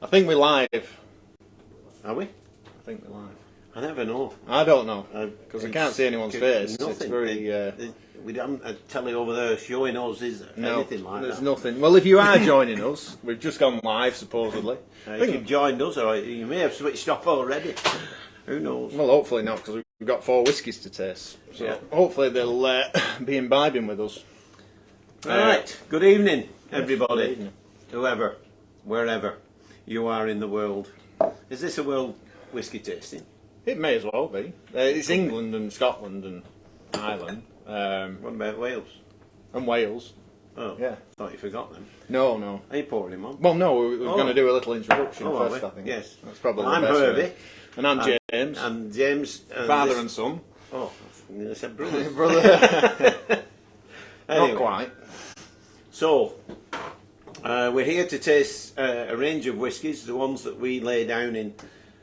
I think we're live. Are we? I think we're live. I never know. I don't know because I can't see anyone's face. Nothing. It's very. We don't have a telly over there showing us, is there? No, Anything like there's that? nothing. Well, if you are joining us, we've just gone live supposedly. If you've joined us, or you may have switched off already. Who knows? Well, hopefully not, because we've got 4 whiskies to taste. So Yeah. hopefully they'll be imbibing with us. Right. Good evening, everybody. Good evening. Whoever, wherever you are in the world. Is this a world whisky tasting? It may as well be. It's England and Scotland and Ireland. What about Wales? And Wales. Oh, Yeah. Thought you forgot them. No. Are you pouring him on? Well, no, we were going to do a little introduction Oh, are first, we? I think. Yes. That's probably Well, I'm the best Hervey. way. And I'm James. And James. Father and son. Oh, I said brothers. Brother. Anyway. Not quite. So, we're here to taste a range of whiskies, the ones that we lay down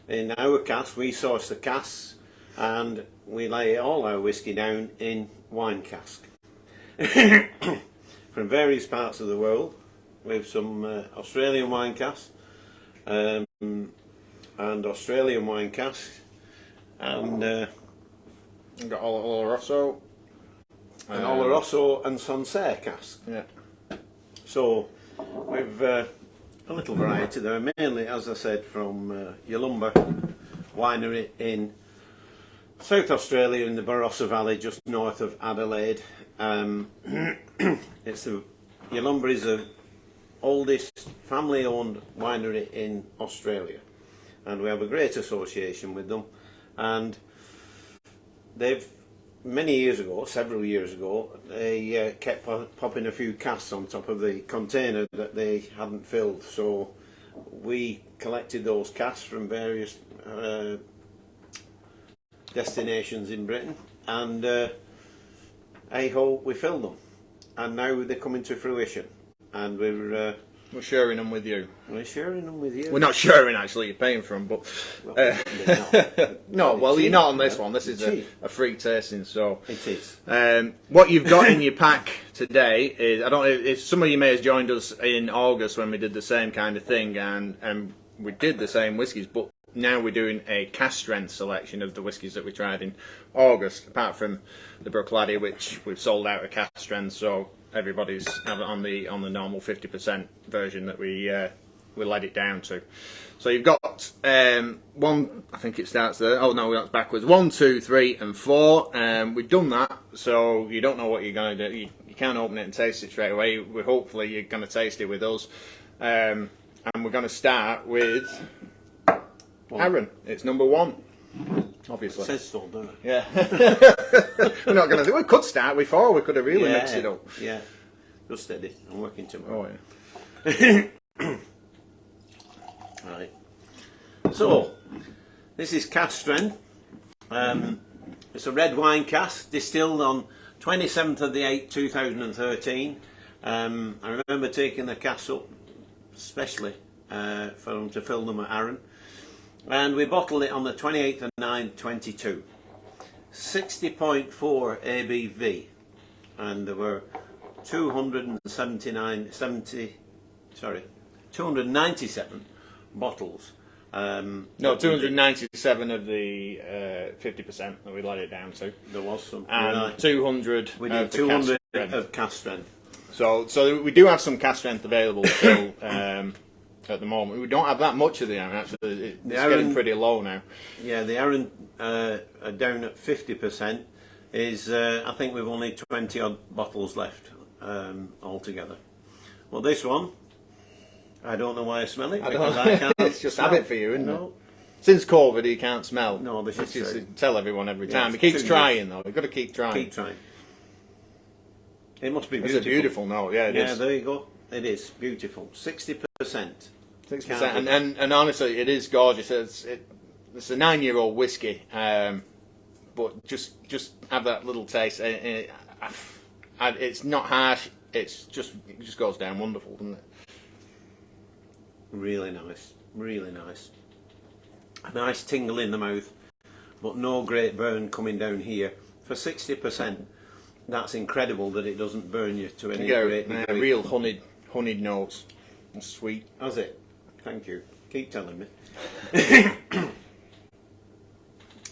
in our casks. We source the casks and we lay all our whisky down in wine cask. From various parts of the world, with some Australian wine casks and Australian wine casks and We've got Oloroso. an Oloroso and Sancerre cask. Yeah. So we've a little variety there, mainly, as I said, from Yalumba winery in South Australia in the Barossa Valley, just north of Adelaide. Yalumba is the oldest family-owned winery in Australia, and we have a great association with them. And they've several years ago, they kept popping a few casks on top of the container that they hadn't filled. So we collected those casks from various destinations in Britain, and we filled them. And now they're coming to fruition, and we're sharing them with you. We're sharing them with you. We're not sharing, actually, you're paying for them, but... no, well, you're not on this one. This is a free tasting, so... It is. What you've got in your pack today is... I don't know if some of you may have joined us in August when we did the same kind of thing, and we did the same whiskies, but now we're doing a cask strength selection of the whiskies that we tried in August, apart from the Bruichladdich, which we've sold out of cask strength, so everybody's on the normal 50% version that we let it down to. So you've got one, I think it starts there. Oh no, that's backwards. 1, 2, 3, and 4. We've done that, so you don't know what you're going to do. You can't open it and taste it straight away. Hopefully you're going to taste it with us, and we're going to start with Arran. It's number 1. Obviously. It says so, doesn't it? Yeah. We're not going to do. We could start with 4. We could have really mixed it up. Yeah. Just steady. I'm working tomorrow. Oh yeah. Right. So, this is cask strength. It's a red wine cask distilled on 27th of the 8th, 2013. I remember taking the cask up, especially for them to fill them at Arran. And we bottled it on the 28th of 9th, 22. 60.4 ABV. And there were 297 bottles. No, 297 of the 50% that we let it down to. There was some. And 200 we of did the 200 cask strength. of cask strength. So we do have some cask strength available still at the moment. We don't have that much of the Arran, actually. It's getting pretty low now. Yeah, the Arran are down at 50%. I think we've only 20 odd bottles left altogether. Well, this one, I don't know why I smell it. I can't. It's just habit for you, isn't it? Since COVID, he can't smell. No, this is true. Tell everyone every time. Yes, He keeps trying, though. You've got to keep trying. Keep trying. It must be It's beautiful. a beautiful note, yeah, it is. Yeah, there you go. It is beautiful. 60%. 6%. And honestly, it is gorgeous. It's a 9-year-old whiskey, but just have that little taste. It's not harsh. It just goes down wonderful, doesn't it? Really nice. Really nice. A nice tingle in the mouth, but no great burn coming down here. For 60%, that's incredible that it doesn't burn you to any great degree. Real honeyed notes and sweet. Has it? Thank you. Keep telling me.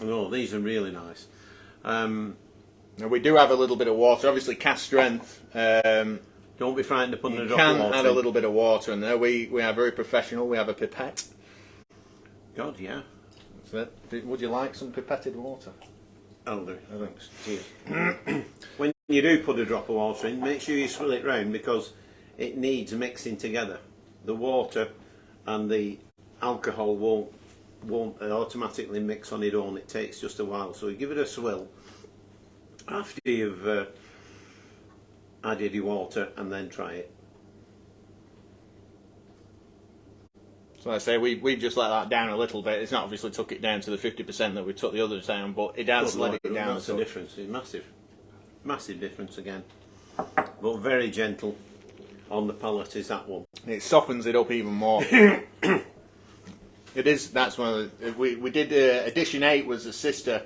Oh, these are really nice. Now we do have a little bit of water, obviously cask strength. Don't be frightened of putting a drop of Can water add a in. little bit of water in there. We are very professional. We have a pipette. God, yeah. So, would you like some pipetted water? I'll do. Thanks. Cheers. When you do put a drop of water in, make sure you swirl it round because it needs mixing together. The water and the alcohol won't automatically mix on its own. It takes just a while. So you give it a swirl after you've added your water and then try it. So I say we've just let that down a little bit. It's not obviously took it down to the 50% that we took the others down, but it has let it down. That's the difference. It's massive, massive difference again. But very gentle on the palate is that one. It softens it up even more. It is. That's one of the, we did edition 8 was the sister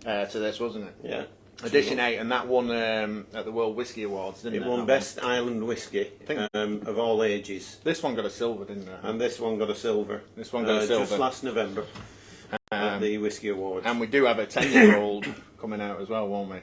to this, wasn't it? Yeah. Edition 8, and that won at the World Whisky Awards, didn't it? It won Best Island Whisky of all ages. This one got a silver, didn't it? And this one got a silver. This one got a silver. Just last November at the Whisky Awards. And we do have a 10-year-old coming out as well, won't we?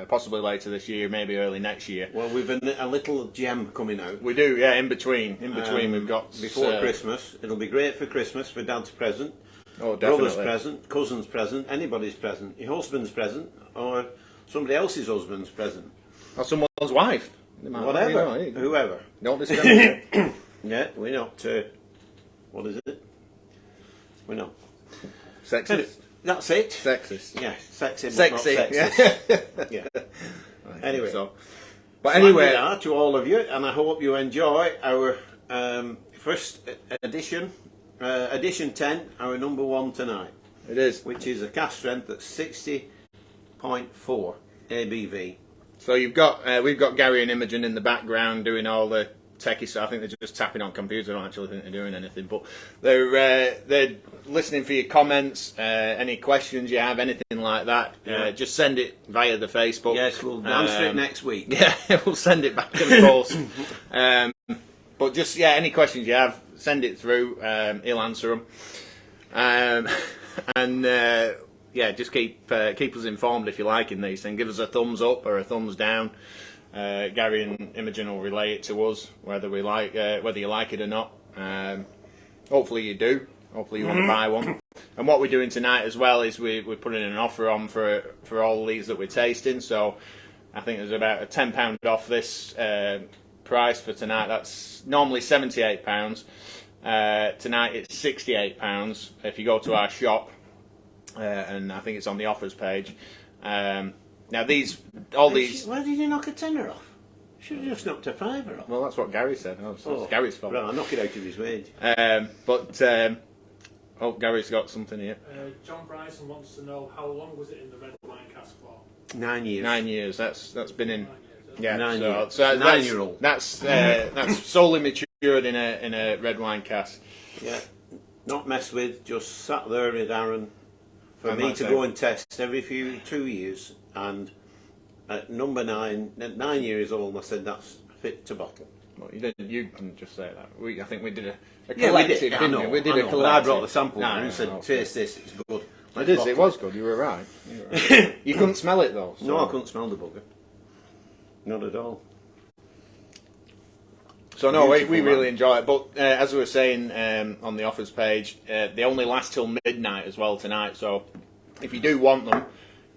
Possibly later this year, maybe early next year. Well, we've a little gem coming out. We do, yeah, in between. In between we've got... Before Christmas. It'll be great for Christmas, for Dad's present. Oh, definitely. Brother's present, cousin's present, anybody's present, your husband's present, or somebody else's husband's present. Or someone's wife. Whatever, whoever. Don't discriminate. Yeah, we're not... what is it? We're not. Sexist. That's it. Sexist. Yeah, sexy, but Sexy. not sexist. Yeah. Right, Anyway. so. But anyway... to all of you, and I hope you enjoy our first edition, edition 10, our number 1 tonight. It is. Which is a cask strength at 60.4 ABV. So you've got we've got Gary and Imogen in the background doing all the techie stuff. I think they're just tapping on computers. I don't actually think they're doing anything, but they're listening for your comments, any questions you have, anything like that. Yeah. Just send it via the Facebook. Yes, we'll answer it next week. Yeah, we'll send it back and forth. But just any questions you have, send it through. He'll answer them. Just keep us informed if you like in these things. Give us a thumbs up or a thumbs down. Gary and Imogen will relay it to us whether you like it or not. Hopefully you do. Hopefully you want to buy one. And what we're doing tonight as well is we're putting an offer on for all these that we're tasting. So I think there's about a £10 off this price for tonight. That's normally £78. Tonight it's £68 if you go to our shop. And I think it's on the offers page. Now why did you knock a tenner off? Should have just knocked a fiver off. Well, that's what Gary said. It's Gary's fault. Right, I'll knock it out of his wage. Gary's got something here. John Bryson wants to know how long was it in the red wine cask for? 9 years. 9 years. That's been in. 9 years. Yeah, 9 so, years. so 9-year-old. That's solely matured in a red wine cask. Yeah, not messed with. Just sat there with Aaron for And me that's to it. go and test every 2 years. And at number 9, at 9 years old, I said that's fit to bottle. Well, you didn't just say that. I think we did a Yeah, collective. we did. I didn't know. we? We did I a know, collective. but I brought the sample No, and said, okay. taste this, it's good. It is. It was good. You were right. You couldn't smell it though. So. No, I couldn't smell the bugger. Not at all. So no, we Beautiful, really man. enjoy it. But as we were saying on the offers page, they only last till midnight as well tonight. So if you do want them,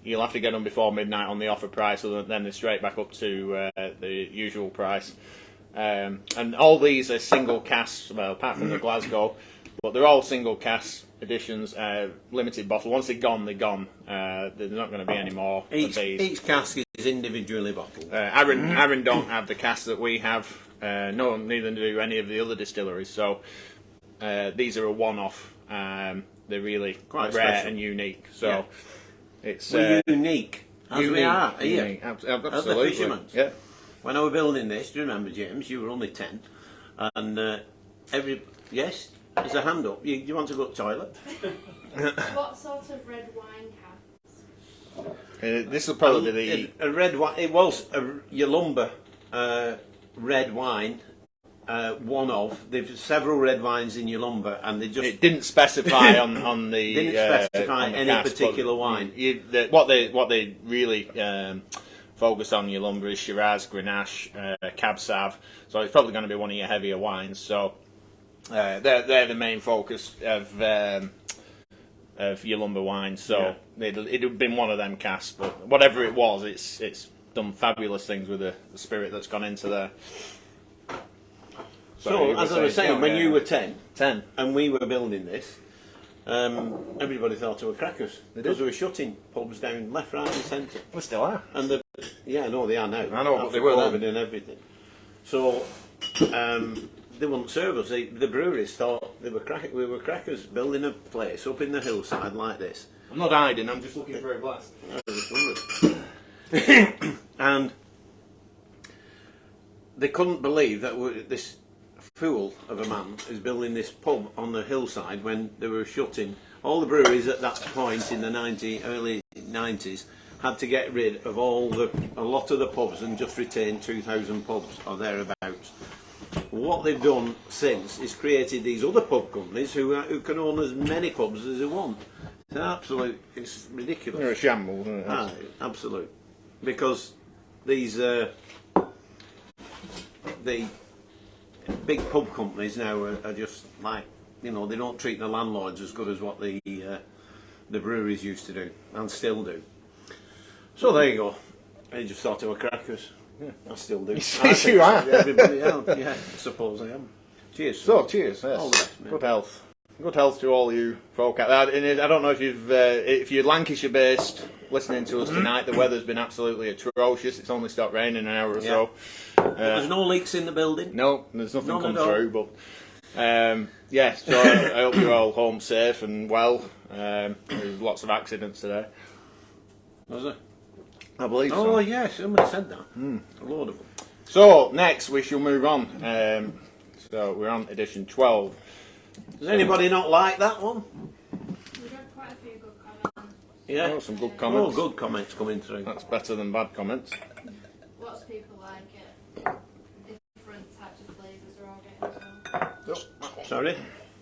you'll have to get them before midnight on the offer price, so then they're straight back up to the usual price. And all these are single casks, well, apart from the Glasgow, but they're all single cask editions, limited bottle. Once they're gone, they're gone. There's not going to be any more of these. Each cask is individually bottled. Arran don't have the cask that we have. No, neither do any of the other distilleries. So these are a one-off. They're really Quite rare special. and unique. So Yeah. it's We're unique, as we are here. unique. At the Absolutely. Fisherman's. Yeah. When I was building this, do you remember, James? You were only 10, and yes, there's a hand up. You want to go to the toilet? What sort of red wine casks? This will probably be a red wine. It was your lumber red wine, one of. There's several red wines in your lumber, and they just It didn't specify on the didn't specify on the any cask, particular but wine. what they really focus on your lumber is Shiraz, Grenache, Cab Sav. So it's probably going to be one of your heavier wines. So they're the main focus of your lumber wines. So it'd have been one of them casks, but whatever it was, it's done fabulous things with the spirit that's gone into there. So, as I was saying, when you were 10, 10, and we were building this, everybody thought they were crackers. Because they were shutting pubs down left, right and centre. we still are. And they are now. I know, but After they were then. COVID and everything. So, they wouldn't serve us. The breweries thought we were crackers building a place up in the hillside like this. I'm not hiding. I'm just looking for a glass. And they couldn't believe that this fool of a man is building this pub on the hillside when they were shutting. All the breweries at that point in the early 90s had to get rid of a lot of the pubs and just retain 2,000 pubs or thereabouts. What they've done since is created these other pub companies who can own as many pubs as they want. It's ridiculous. They're a shambles, isn't it? Ah, absolute. Because these the big pub companies now are just like, they don't treat the landlords as good as what the breweries used to do and still do. So there you go. I just thought they were crackers. Yeah, I still do. You are. Everybody else. Yeah, I suppose I am. Cheers. So, cheers. Yes. All the best, mate. Good health. Good health to all you folk out there. And I don't know if you're Lancashire based listening to us tonight. The weather's been absolutely atrocious. It's only stopped raining an hour or so. There's no leaks in the building. No, there's nothing None come at all. through. But so I hope you're all home safe and well. There's lots of accidents today. Was there? I believe so. Oh yes, somebody said that. A load of them. So next we shall move on. So we're on edition 12. Does anybody not like that one? We got quite a few good comments. Yeah. Oh, some good comments. Oh, good comments coming through. That's better than bad comments. Lots of people like it. Different types of flavours are all getting as well. Sorry?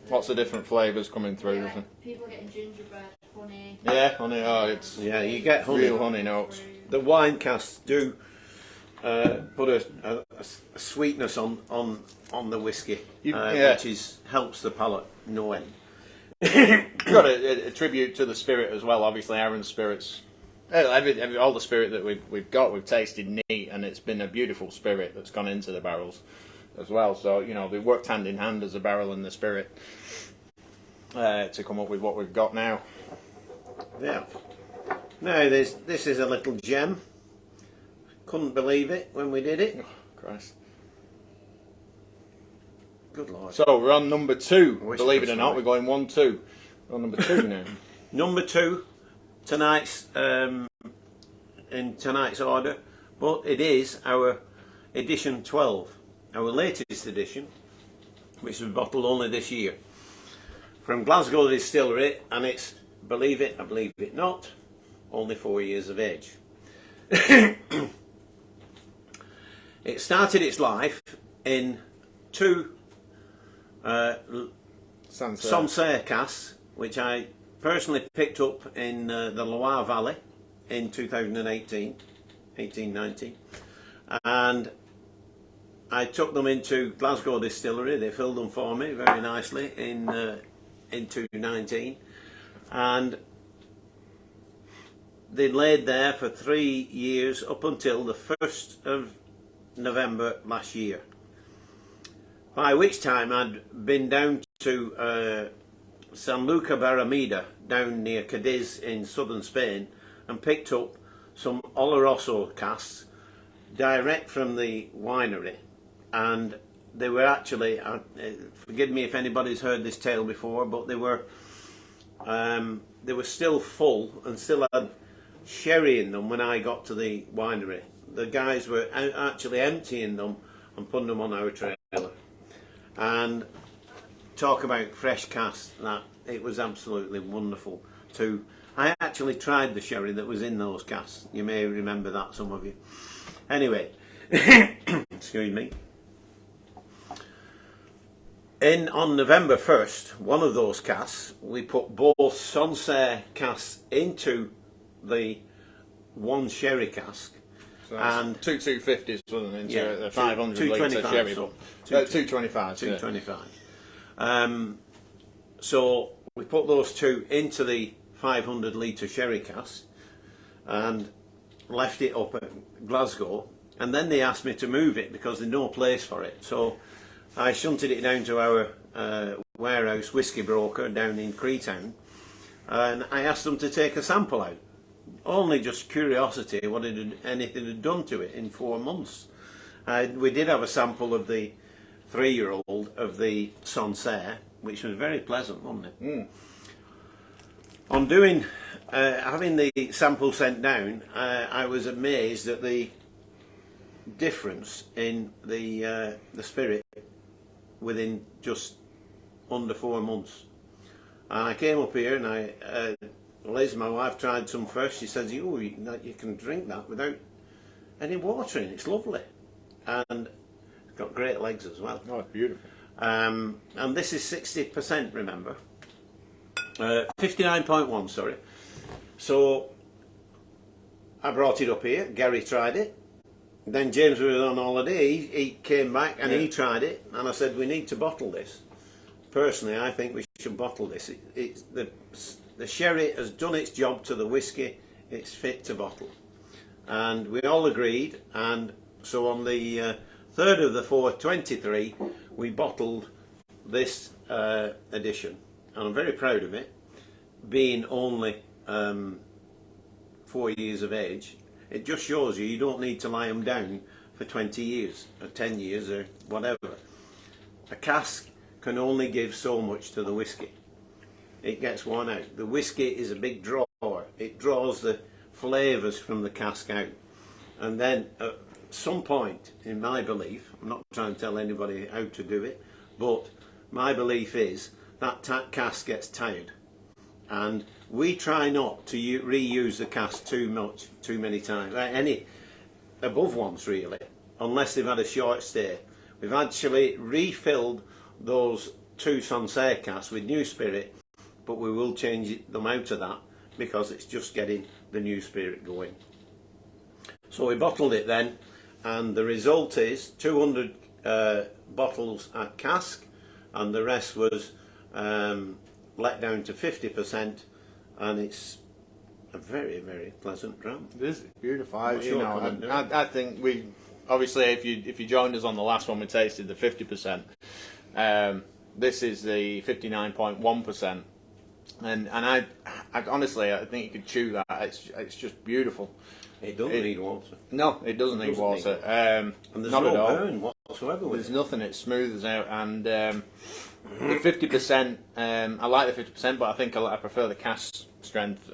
Lots of different flavours coming through. Yeah, Isn't it? people getting gingerbread, honey. Yeah, honey. Oh, it's Yeah, you get honey. real honey notes. The wine casks do put a sweetness on the whiskey, which helps the palate no end. You've got a tribute to the spirit as well. Obviously, Arran's spirits. All the spirit that we've tasted neat, and it's been a beautiful spirit that's gone into the barrels as well. So they worked hand in hand as a barrel and the spirit to come up with what we've got now. Yeah. Now this is a little gem. Couldn't believe it when we did it. Oh, Christ. Good Lord. So we're on number 2. Wish Believe it it or was not, right. we're going 1-2. We're on number 2 now. Number 2, tonight's in tonight's order, but it is our edition 12, our latest edition, which was bottled only this year, from Glasgow Distillery, and it's, believe it or believe it not, only 4 years of age. It started its life in 2 Sancerre casks, which I personally picked up in the Loire Valley in 2018, 18-19, and I took them into Glasgow Distillery. They filled them for me very nicely in 2019, and they laid there for 3 years up until the 1st of November last year, by which time I'd been down to San Luca Barrameda down near Cadiz in southern Spain and picked up some Oloroso casks direct from the winery, and they were actually, forgive me if anybody's heard this tale before, but they were still full and still had sherry in them when I got to the winery. The guys were actually emptying them and putting them on our trailer. And talk about fresh casks, that it was absolutely wonderful too. I actually tried the sherry that was in those casks. You may remember that, some of you. Anyway, excuse me. On November 1st, one of those casks, we put both Sancerre casks into the one sherry cask. So and two 250s, wasn't it? Into Yeah, a 500 litre 225, sherry, so but 225s. 225. So we put those two into the 500 litre sherry cask and left it up at Glasgow, and then they asked me to move it because there's no place for it. So I shunted it down to our warehouse whisky broker down in Creetown, and I asked them to take a sample out. Only just curiosity what anything had done to it in 4 months. We did have a sample of the 3-year-old of the Sancerre, which was very pleasant, wasn't it? Mm. On doing, having the sample sent down, I was amazed at the difference in the spirit within just under 4 months. And I came up here and Liz, my wife, tried some first. She says, "Oh, you can drink that without any water in it. It's lovely, and it's got great legs as well." Oh, it's beautiful. And this is 60%. Remember, 59.1. Sorry. So I brought it up here. Gary tried it. Then James was on holiday. He came back and he tried it, and I said, "We need to bottle this." Personally, I think we should bottle this. The sherry has done its job to the whisky. It's fit to bottle, and we all agreed. And so on the 3rd of the 4th, 23, we bottled this edition, and I'm very proud of it. Being only 4 years of age, it just shows you don't need to lie them down for 20 years or 10 years or whatever. A cask can only give so much to the whisky. It gets worn out. The whisky is a big drawer. It draws the flavours from the cask out. And then at some point, in my belief, I'm not trying to tell anybody how to do it, but my belief is that cask gets tired. And we try not to reuse the cask too many times. Any above once really, unless they've had a short stay. We've actually refilled those 2 Sancerre casks with new spirit, but we will change them out of that because it's just getting the new spirit going. So we bottled it then, and the result is 200 bottles at Cask, and the rest was let down to 50%, and it's a very, very pleasant dram. It is beautiful. Sure, I think we obviously if you joined us on the last one, we tasted the 50%. This is the 59.1%, and I honestly I think you could chew that. It's just beautiful. It doesn't need water. No, it doesn't need water. And there's not no at all. burn whatsoever with There's it. nothing. It smooths out, and the 50%. I like the 50%, but I think I prefer the cask strength.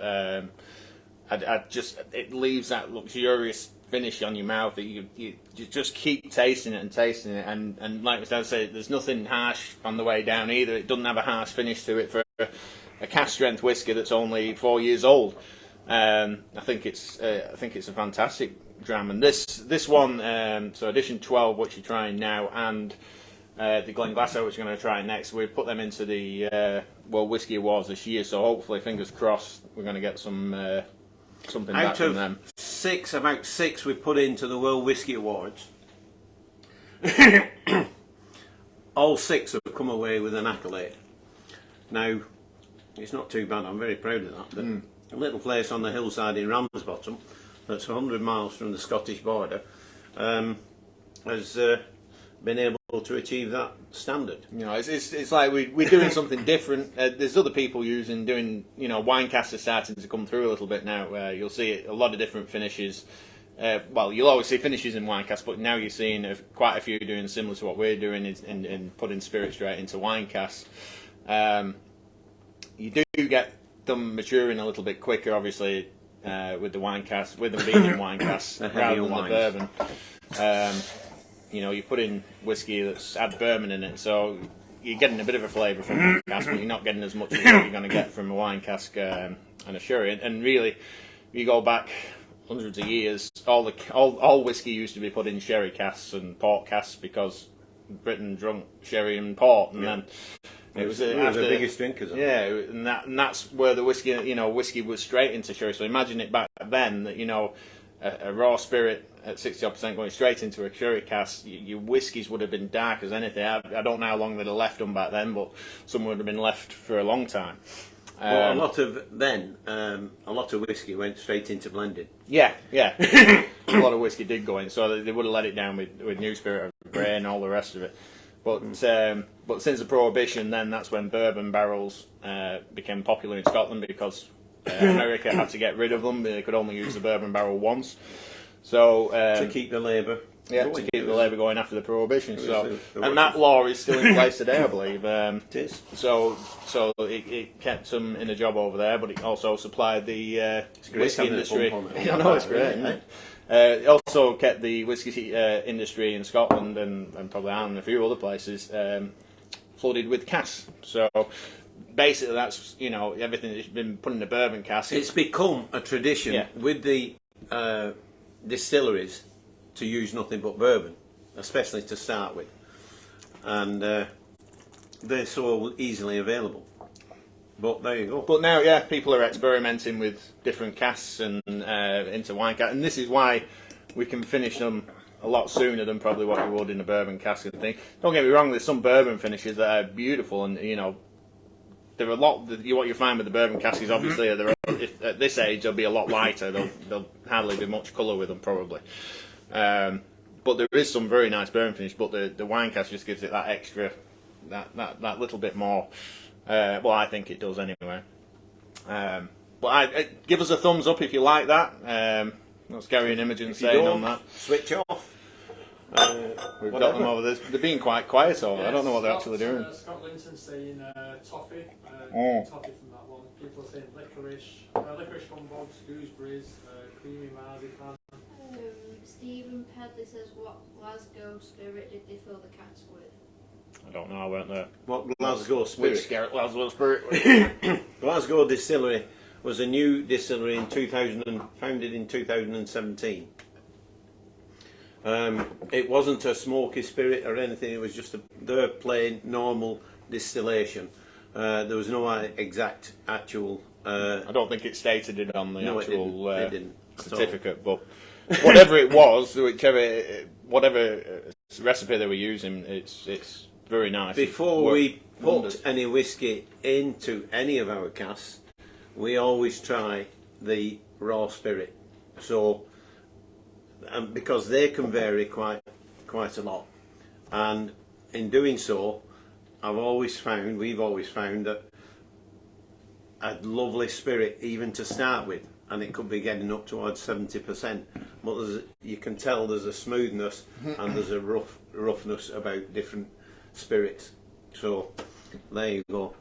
It leaves that luxurious finish on your mouth that you just keep tasting it, and like I said, there's nothing harsh on the way down either. It doesn't have a harsh finish to it for a cask strength whiskey that's only 4 years old. I think it's a fantastic dram, and this one, so edition 12, which you're trying now, and the Glenglassaugh, which we're going to try next, we put them into the World Whisky Awards this year. So hopefully, fingers crossed, we're going to get some something back from them. About six we put into the World Whisky Awards. All 6 have come away with an accolade. Now, it's not too bad. I'm very proud of that. But a little place on the hillside in Ramsbottom, that's 100 miles from the Scottish border, has been able to achieve that standard. You know, it's like we're doing something different. There's other people doing wine casks are starting to come through a little bit now. You'll see a lot of different finishes. Well, you'll always see finishes in wine casks, but now you're seeing quite a few doing similar to what we're doing in putting spirit straight into wine casks. You do get them maturing a little bit quicker, obviously, with the wine casks, with them being in wine casks rather than the bourbon. You put in whiskey that's had bourbon in it, so you're getting a bit of a flavour from a cask, but you're not getting as much as what you're going to get from a wine cask and a sherry. And really, if you go back hundreds of years, all whiskey used to be put in sherry casks and port casks because Britain drunk sherry and port, and then it was we were the biggest drinkers. Yeah, and that's where the whiskey, whiskey was straight into sherry. So imagine it back then that a raw spirit at 60% going straight into a sherry cask, your whiskies would have been dark as anything. I don't know how long they'd have left them back then, but some would have been left for a long time. Well, a lot of whiskey went straight into blending. Yeah. A lot of whiskey did go in, so they would have let it down with new spirit of grain and all the rest of it. But since the Prohibition, then that's when bourbon barrels became popular in Scotland, because America had to get rid of them. They could only use the bourbon barrel once. So to keep the labour. Yeah, to keep the labour going after the Prohibition. So, and that law is still in place today, I believe. It is. So it kept them in a job over there, but it also supplied the whiskey industry. I know, it's great. Isn't it? It also kept the whiskey industry in Scotland and probably Ireland and a few other places flooded with casks. So basically, that's everything that's been put in the bourbon cask. It's become a tradition with the distilleries to use nothing but bourbon, especially to start with, and they're so easily available. But there you go. But now, people are experimenting with different casks and into wine casks, and this is why we can finish them a lot sooner than probably what you would in a bourbon cask and thing. Don't get me wrong, there's some bourbon finishes that are beautiful, and there are a lot. What you find with the bourbon cask is obviously at this age they'll be a lot lighter. There'll hardly be much colour with them probably. But there is some very nice bourbon finish. But the wine cask just gives it that extra, that little bit more. Well, I think it does anyway. But give us a thumbs up if you like that. That's Gary and Imogen saying on that. Switch off. We've got them over there. They're being quite quiet over. I don't know what they're actually doing. Scott Linton's saying toffee. Toffee from that one. People are saying licorice humbugs, gooseberries, creamy marzipan. Stephen Pedley says, what Glasgow spirit did they fill the cask with? I don't know. I weren't there. What Glasgow spirit? Glasgow spirit. Glasgow Distillery was a new distillery founded in 2017. It wasn't a smoky spirit or anything. It was just their plain normal distillation. There was no actual. I don't think it stated it on the actual it didn't certificate, but whatever it was, whatever recipe they were using, it's very nice. Before we put any whiskey into any of our casks, we always try the raw spirit. So, because they can vary quite a lot, and in doing so, we've always found that a lovely spirit even to start with, and it could be getting up towards 70%. But you can tell there's a smoothness and there's a roughness about different spirits. So there you go.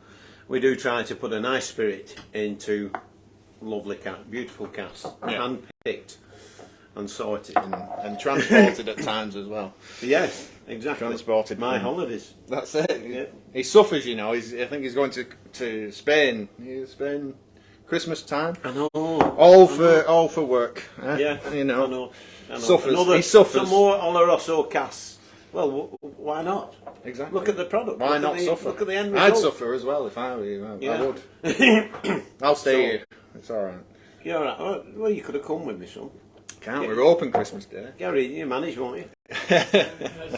We do try to put a nice spirit into lovely beautiful casks, hand-picked and sorted and transported at times as well. Yes, exactly. Transported my holidays. That's it. Yeah. He suffers, I think he's going to Spain. Spain, Christmas time. I know. All for work. Yeah. I know. Suffers. He suffers. Some more Oloroso casks. Well, why not? Exactly. Look at the product. Why not suffer? Look at the end result. I'd suffer as well if I were you. I would. I'll stay here. It's all right. You're all right. Well, you could have come with me, son. Can't. We're open Christmas Day. Gary, you manage, won't you?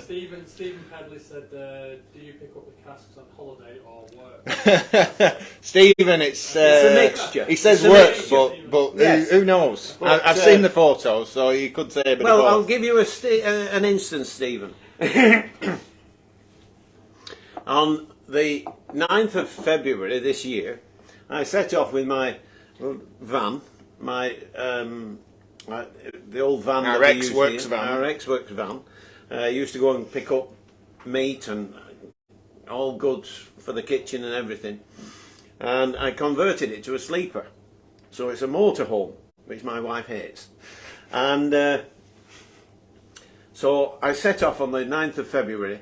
Stephen Pedley said, do you pick up the casks on holiday or work? Stephen, it's a mixture. He says It's a work, mixture. but Yes. who knows? But, I've seen the photos, so you could say a bit of Well, both. I'll give you an instance, Stephen. On the 9th of February this year, I set off with my van, the old van Our that we ex-works used van. Our ex-works van. Used to go and pick up meat and all goods for the kitchen and everything. And I converted it to a sleeper. So it's a motorhome, which my wife hates. And so I set off on the 9th of February.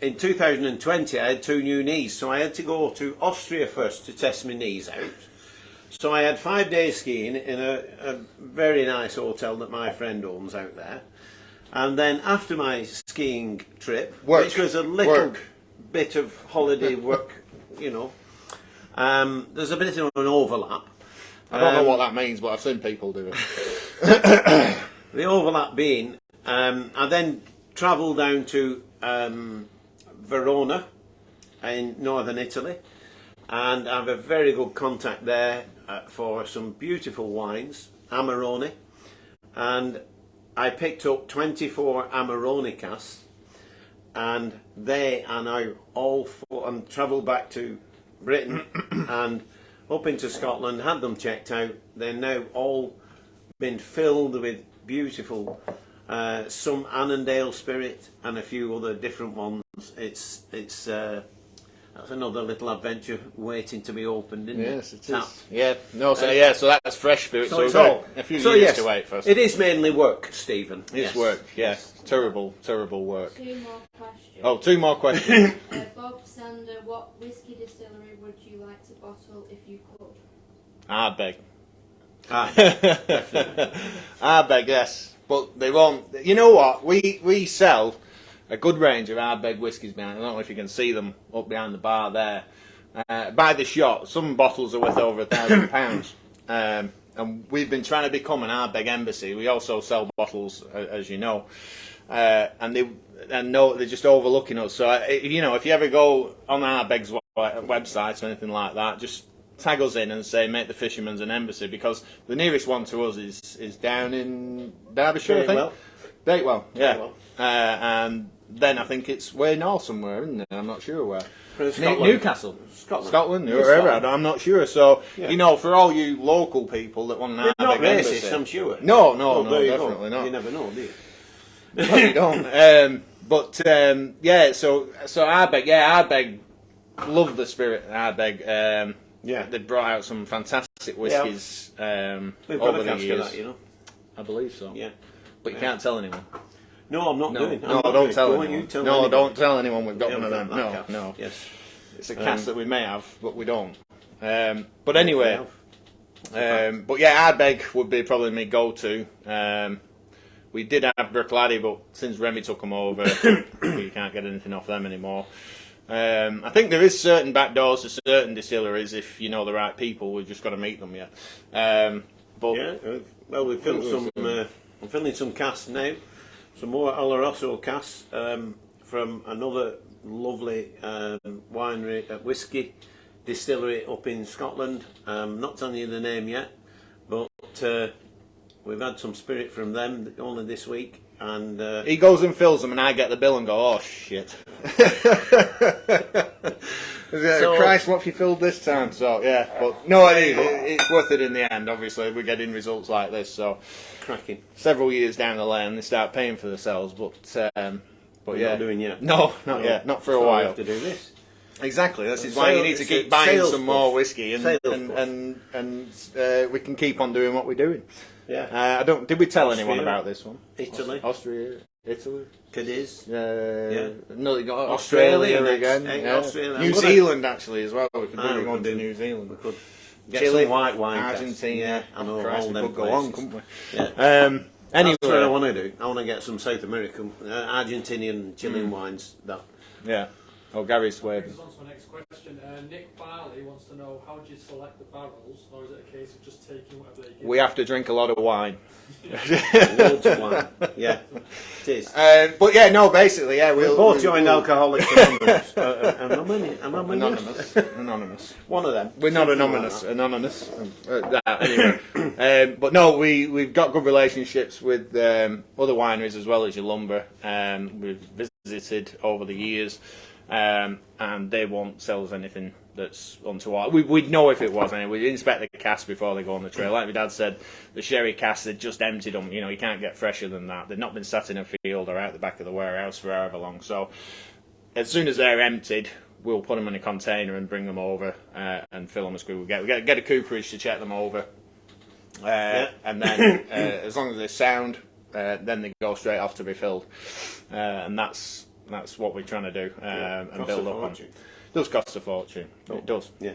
In 2020 I had 2 new knees, so I had to go to Austria first to test my knees out. So I had 5 days skiing in a very nice hotel that my friend owns out there. And then after my skiing trip, Work. which was a little Work. bit of holiday work, you know, there's a bit of an overlap. I don't know what that means, but I've seen people do it. The overlap being, I then travelled down to Verona in northern Italy, and I have a very good contact there for some beautiful wines, Amarone, and I picked up 24 Amarone casks, and they are now all full, and travelled back to Britain and up into Scotland, had them checked out. They're now all been filled with beautiful, some Annandale spirit and a few other different ones. It's that's another little adventure waiting to be opened, isn't it? Yes, it Tapped. is. Yeah, no, so yeah, so that's fresh spirit. So, it's we've got all a few so years yes, to wait first. it is mainly work, Stephen. It's work, yes. Terrible, terrible work. 2 more questions. Oh, 2 more questions. Bob Sander, what whiskey distillery would you like to bottle if you could? Ardbeg. Ah, Ardbeg, yes. But they won't. You know what? We sell a good range of Ardbeg whiskies behind. I don't know if you can see them up behind the bar there. By the shot, some bottles are worth over £1,000. And we've been trying to become an Ardbeg embassy. We also sell bottles, as you know. And they're just overlooking us. So, you know, if you ever go on Ardbeg's website or anything like that, just tag us in and say, make the Fisherman's an embassy, because the nearest one to us is down in Derbyshire, I think. Bakewell, yeah. Bakewell. And then I think it's way north somewhere, isn't it? I'm not sure where. Scotland. Newcastle. Scotland, wherever, Scotland. I'm not sure. So, Yeah. you know, for all you local people that want an You're not Ardbeg embassy. racist, I'm sure. No, Well, there you go. definitely not. You never know, do you? No, you don't. Yeah, so Ardbeg, Ardbeg, love the spirit of Ardbeg. Yeah. They brought out some fantastic whiskies We've got over a the cask of years. that, you know. I believe so. Yeah. But you can't tell anyone. No, I'm not No, doing. I'm no, not don't doing. tell Go on, anyone. you tell No, anybody. don't tell anyone we've got Yeah, one of we've them. got that No, cask. no. Yes. It's a cask that we may have, but we don't. But We anyway, have. but yeah, Ardbeg would be probably my go-to. We did have Bruichladdich, but since Remy took them over, you can't get anything off them anymore. I think there is certain back doors to certain distilleries if you know the right people. We've just got to meet them yet. But Yeah. Well, we've filled some. I'm filling some casks now. Some more Oloroso casks from another lovely winery, whiskey distillery up in Scotland. Not telling you the name yet, but we've had some spirit from them only this week, and he goes and fills them, and I get the bill and go, "Oh shit!" So- Christ, what have you filled this time? So yeah, but no, it's worth it in the end. Obviously, we're getting results like this, so cracking. several years down the lane, they start paying for themselves. But We're yeah, not doing yet. No, not yet, not for a So we while. have to do this. Exactly. This is why you need to keep buying Sales some more push. whiskey, and Sales we can keep on doing what we're doing. Yeah. I don't. Did we tell anyone Austria. about this one? Italy. Austria, Italy. Cadiz. No, you got Australia Australia next. again. Hey, yeah. Australia. New I'm gonna- Zealand actually as well. We could Ah, really we go could to do. New Zealand. We could get Chile, some white wine. Argentina. Yeah, I know Christ, all we them could go on, places. couldn't we? Yeah. Anyway, That's what I want to do. I want to get some South American, Argentinian, Chilean wines. That. yeah. Oh, Gary's Brings waving. us on to my next question. Nick Barley wants to know, how do you select the barrels, or is it a case of just taking whatever they give? We have to drink a lot of wine. Loads of wine. Yeah, it is. But yeah, no, basically, yeah, We both joined Alcoholics Anonymous. Anonymous. Anonymous. One of them. We're not Something like anonymous. Anyway. But no, we've got good relationships with other wineries as well as your lumber. We've visited over the years, and they won't sell us anything that's untoward. We'd know if it was anyway. We'd inspect the casks before they go on the trail. Like my dad said, the sherry casks, they'd just emptied them. You know, you can't get fresher than that. They've not been sat in a field or out the back of the warehouse for however long. So as soon as they're emptied, we'll put them in a container and bring them over and fill them as quick as we get. We get a cooperage to check them over. And then as long as they're sound, then they go straight off to be filled. And that's what we're trying to do and Costs build a up on. fortune. It does cost a fortune. It does. Yeah.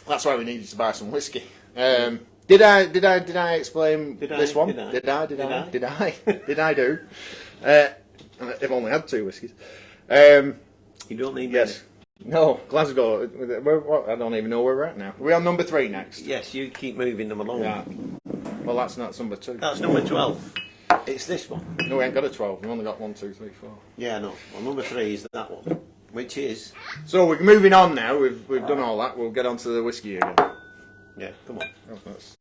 That's why we needed to buy some whiskey. Did I explain Did I? this one? Did I? Did I do? If only had 2 whiskies. You don't need Yes. No, Glasgow. I don't even know where we're at now. We're on number 3 next. many. Yes, you keep moving them along. Yeah. Well, that's not number 2. That's number 12. It's this one. No, we ain't got a 12. We've only got 1, 2, 3, 4. Yeah, no. Well, number 3 is that one, which is... So we're moving on now. We've done all that. We'll get on to the whiskey again. Yeah, come on. Oh, that's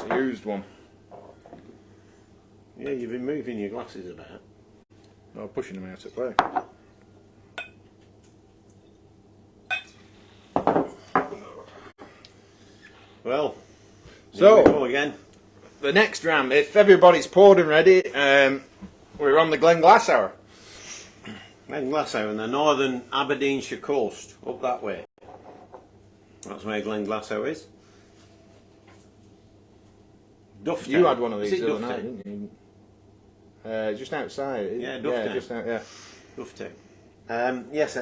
a used one. Yeah, you've been moving your glasses about. Oh, pushing them out of play. Well, So- here we go again. The next ram, if everybody's poured and ready, we're on the Glenglassaugh. Glenglassaugh and the northern Aberdeenshire coast, up that way. That's where Glenglassaugh is. Dufftown. You had one of Is these it the other night, Dufftown? didn't you? Just outside. Yeah, Yeah, Dufftown. just out. Yeah. Dufftown. Yes,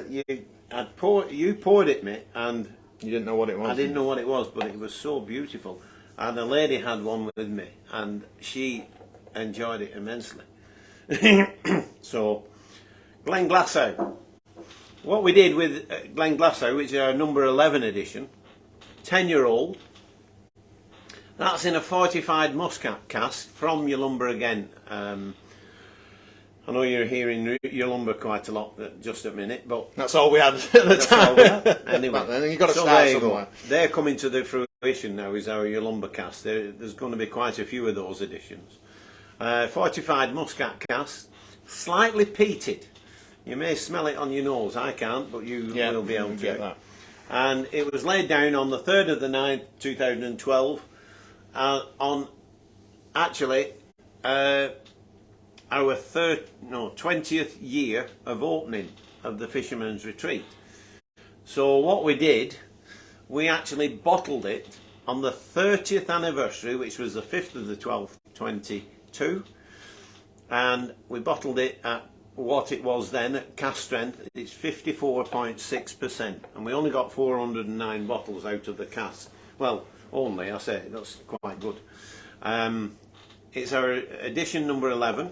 you poured it, mate, and You didn't know what it was. I didn't know what it was, but it was so beautiful. And a lady had one with me, and she enjoyed it immensely. So, Glenglassaugh. What we did with Glenglassaugh, which is our number 11 edition, 10-year-old, that's in a fortified muscat cask from Yalumber again. I know you're hearing Yalumber quite a lot just a minute, but That's all we had at the that's time. all we had. Anyway, Back then, you got to so start there you go. somewhere. They're coming to the fruition now. Is our Yalumber cask? There's going to be quite a few of those editions. Fortified muscat cask, slightly peated. You may smell it on your nose. I can't, but you will be able to get that. And it was laid down on the 3rd of the 9th, 2012, on actually our 20th year of opening of the Fisherman's Retreat. So what we did, we actually bottled it on the 30th anniversary, which was the 5th of the 12th, 22, and we bottled it at what it was then at cask strength. It's 54.6%, and we only got 409 bottles out of the cask. Well, only, I say, that's quite good. It's our edition number 11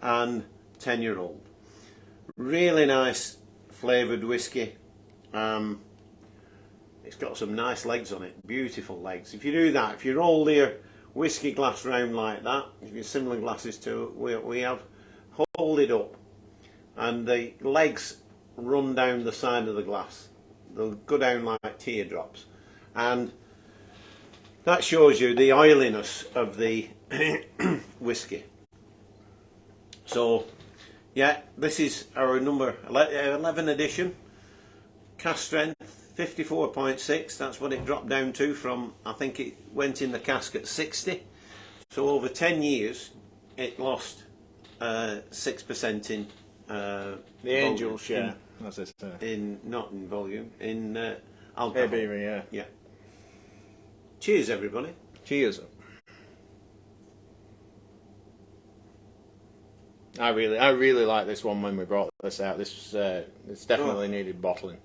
and 10-year-old. Really nice flavoured whiskey. It's got some nice legs on it, beautiful legs. If you do that, if you roll your whiskey glass round like that, if you similar glasses to we have, hold it up, and the legs run down the side of the glass. They'll go down like teardrops, and that shows you the oiliness of the whiskey. So, yeah, this is our number 11 edition, cask strength 54.6. That's what it dropped down to from, I think it went in the cask at 60. So over 10 years, it lost 6% in The angel share. That's it. in not in volume, in alcohol. Yeah. Yeah. Cheers, everybody. Cheers. I really like this one when we brought this out. This it's definitely needed bottling.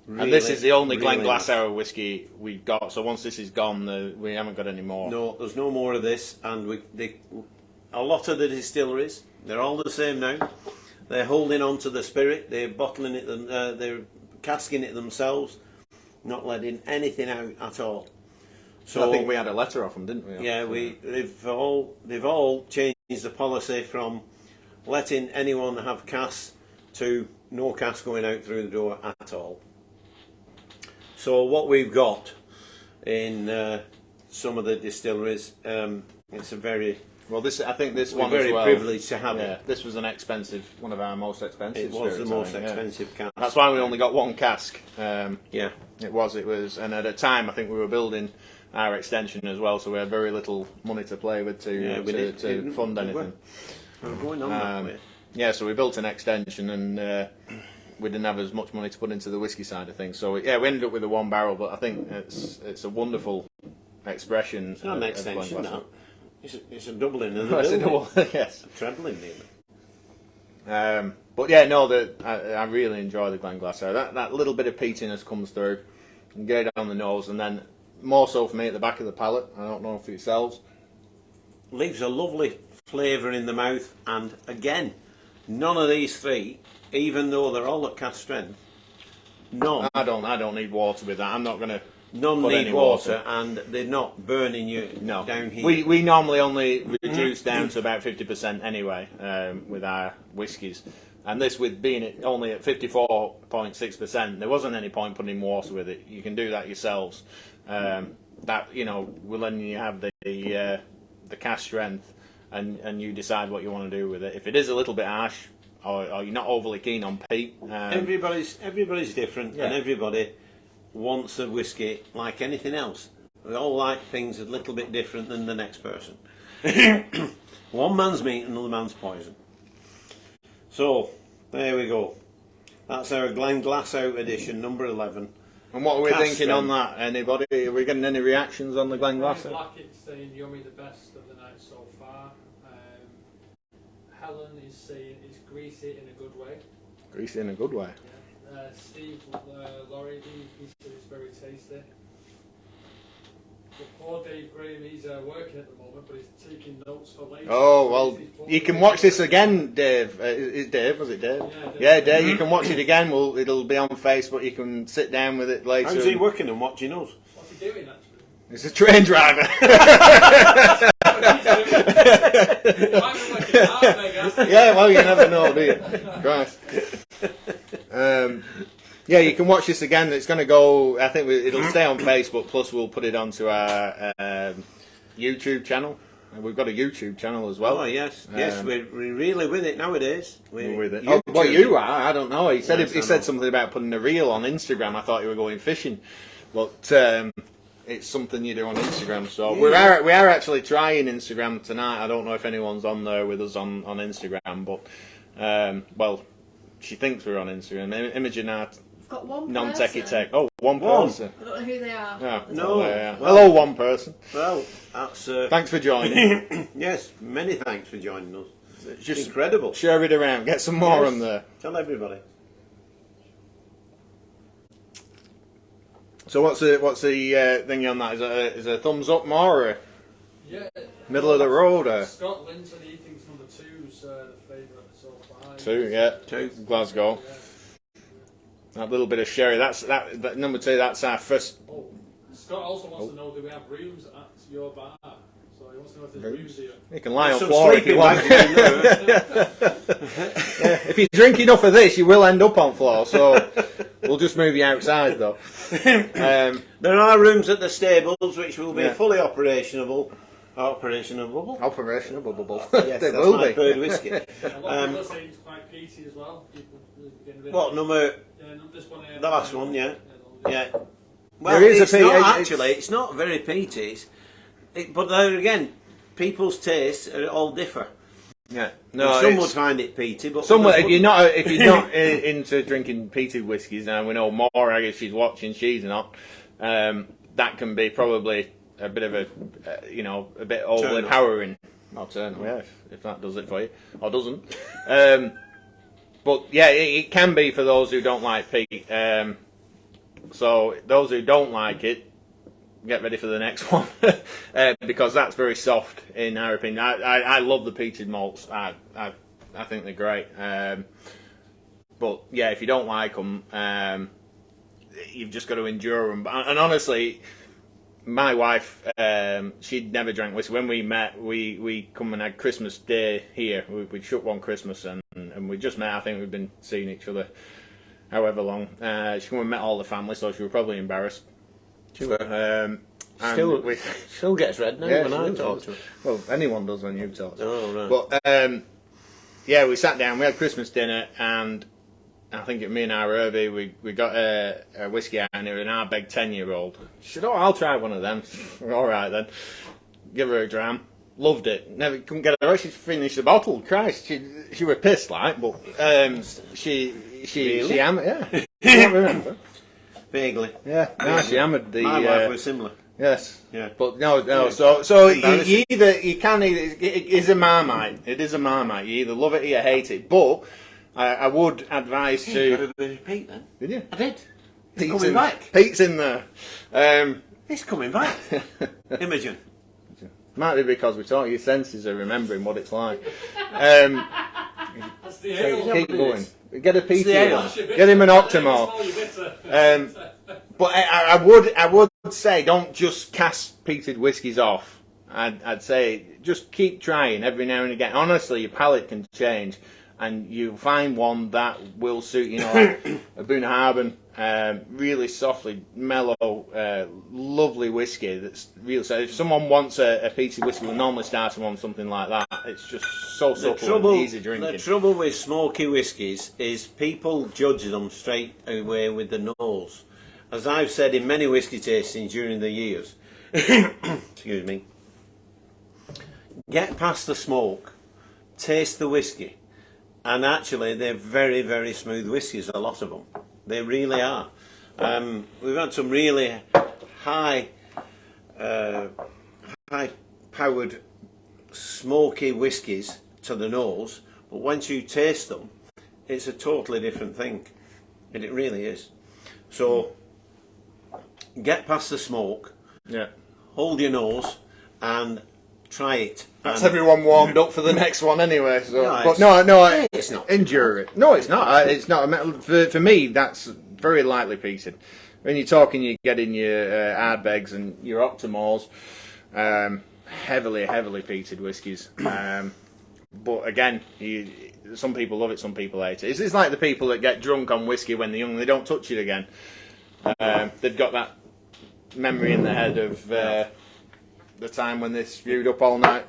Really, And this is the only really Glenglassaugh whiskey we've got. So once this is gone, we haven't got any more. No, there's no more of this, and a lot of the distilleries, they're all the same now. They're holding on to the spirit. They're bottling it. They're casking it themselves, not letting anything out at all. So I think we had a letter off them, didn't we? Yeah, they've all changed the policy from letting anyone have cask to no cask going out through the door at all. So what we've got in some of the distilleries, it's a very I think this we're one very as well. privileged to have Yeah, it. this was one of our most expensive. It was the spirits, most I think, yeah. expensive cask. That's why we only got one cask. Yeah. It was, and at the time I think we were building our extension as well, so we had very little money to play with to fund anything. We're going on that way. Yeah, so we built an extension, and we didn't have as much money to put into the whiskey side of things. So yeah, we ended up with a 1 barrel, but I think it's a wonderful expression. It's not an extension, that. It's a doubling of the It's a building. double, yes. A trebling, nearly. But yeah, no, I really enjoy the Glenglassaugh. That little bit of peatiness comes through, and get it on the nose, and then more so for me at the back of the palate. I don't know if it sells. Leaves a lovely flavour in the mouth, and again, none of these three, even though they're all at cask strength, none I don't need water with that. I'm not going to. None Put need any water, and they're not burning you No, down here. we normally only reduce down to about 50% anyway with our whiskies, and this with being only at 54.6%, there wasn't any point putting water with it. You can do that yourselves. That will letting you have the cask strength, and you decide what you want to do with it. If it is a little bit harsh, or you're not overly keen on peat, everybody's different, Yeah. and everybody wants a whiskey like anything else. We all like things a little bit different than the next person. One man's meat, another man's poison. So there we go. That's our Glenglassaugh edition, number 11. And what are we Cask thinking strength. on that? Anybody? Are we getting any reactions on the Glenglassaugh? Blackett's saying yummy, the best of the night so far. Helen is saying it's greasy in a good way. Greasy in a good way. Yeah. Steve Laurie, he said it's very tasty. But poor Dave Graham, he's working at the moment, but he's taking notes for later. Oh, well, you can watch this again, Dave. Is Dave? Was it Dave? Yeah, Dave. You can watch it again. It'll be on Facebook. You can sit down with it later. How's he working and watching us? What's he doing actually? He's a train driver. Yeah, well, you never know, do you? Christ. Yeah, you can watch this again. It's going to go. I think it'll stay on Facebook. Plus, we'll put it onto our YouTube channel. And we've got a YouTube channel as well. Oh yes, yes, we're really with it nowadays. We're with it. Oh, well, you are. I don't know. He said he said something about putting a reel on Instagram. I thought you were going fishing, but it's something you do on Instagram. So we are actually trying Instagram tonight. I don't know if anyone's on there with us on Instagram, but well, she thinks we're on Instagram. Imogen Art. Got one Non-techie person. tech. Oh, one person. I don't know who they are. Yeah. No. Well, hello, one person. Well, that's Thanks for joining. yes. Many thanks for joining us. It's Just incredible. share it around. Get some more Yes. on there. Tell everybody. So what's the thing on that? Is it a thumbs up more or Yeah. middle of the road or Scott Linton, he thinks number 2's the favourite so far. 2? Yeah, 2. Glasgow. Yeah. That little bit of sherry. That's that number 2. That's our first. Oh, Scott also wants to know, do we have rooms at your bar? So he wants to know if there's rooms here. You can lie on Some floor if you sleeping want. bags in there. If you drink enough of this, you will end up on floor. So we'll just move you outside though. There are rooms at the stables which will be Yeah. fully operational. Operational. Operation bubble. Yes, They that's will my be. third whiskey. A lot of people are saying it's quite peaty as well. People getting a bit What number? this one here. The last one, yeah. Yeah. There Well, is a it's peat- not it's- actually. It's not very peaty. But there again, people's tastes all differ. Yeah. No. Some it's- would find it peaty, but Somewhere, others if you're not into drinking peated whiskies, and we know more, I guess she's watching, she's not. That can be probably a bit of a bit overpowering. I'll turn, yeah, if that does it for you, or doesn't. But yeah, it can be for those who don't like peat. So those who don't like it, get ready for the next one because that's very soft in our opinion. I love the peated malts. I think they're great. But yeah, if you don't like them, you've just got to endure them. And honestly, my wife, she'd never drank whiskey. When we met, we come and had Christmas Day here. We'd shut one Christmas and we just met. I think we've been seeing each other however long. She come and met all the family, so she was probably embarrassed. She were. And Still gets red now Yeah, when she I does. talk to her. Well, anyone does when you talk. Oh, right. But yeah, we sat down, we had Christmas dinner, and I think me and our Hervey, we got a whiskey out and an our big 10-year-old. She said, "Oh, I'll try one of them." All right then. Give her a dram. Loved it. Never couldn't get her. She finished the bottle. Christ, she was pissed like, but she hammered. Yeah, I can't remember. Vaguely. Yeah, no, she hammered the. My wife was similar. Yes. Yeah. But no. Yeah. So Embarrassing. you can either. It is a Marmite. It is a Marmite. You either love it or you hate it. But I would advise Got to. a bit of Pete then. Did you? I did. Pete's coming back. Pete's in there. He's coming back. Imogen. Might be because we talk. Your senses are remembering what it's like. That's the ale. Keep going. Get a PT ale. on. Get him an Octomore. But I would say don't just cast peated whiskies off. I'd say just keep trying every now and again. Honestly, your palate can change, and you find one that will suit. You know, like a Bunnahabhain, really softly mellow, lovely whiskey. That's real. So if someone wants a peated whiskey, we'll normally start them on something like that. It's just so supple and easy drinking. The trouble with smoky whiskies is people judge them straight away with the nose. As I've said in many whisky tastings during the years, excuse me, get past the smoke, taste the whiskey, and actually they're very, very smooth whiskies, a lot of them. They really are. We've had some really high-powered smoky whiskies to the nose, but once you taste them, it's a totally different thing, and it really is. So get past the smoke, hold your nose, and try it. That's everyone warmed up for the next one anyway. So. No, But it's not. Endure it. No, it's not. It's not. For me, that's very lightly peated. When you're talking, you're getting your Ardbegs and your Octomores, heavily peated whiskies. But again, some people love it, some people hate it. It's like the people that get drunk on whiskey when they're young and they don't touch it again. They've got that memory in their head of the time when they spewed up all night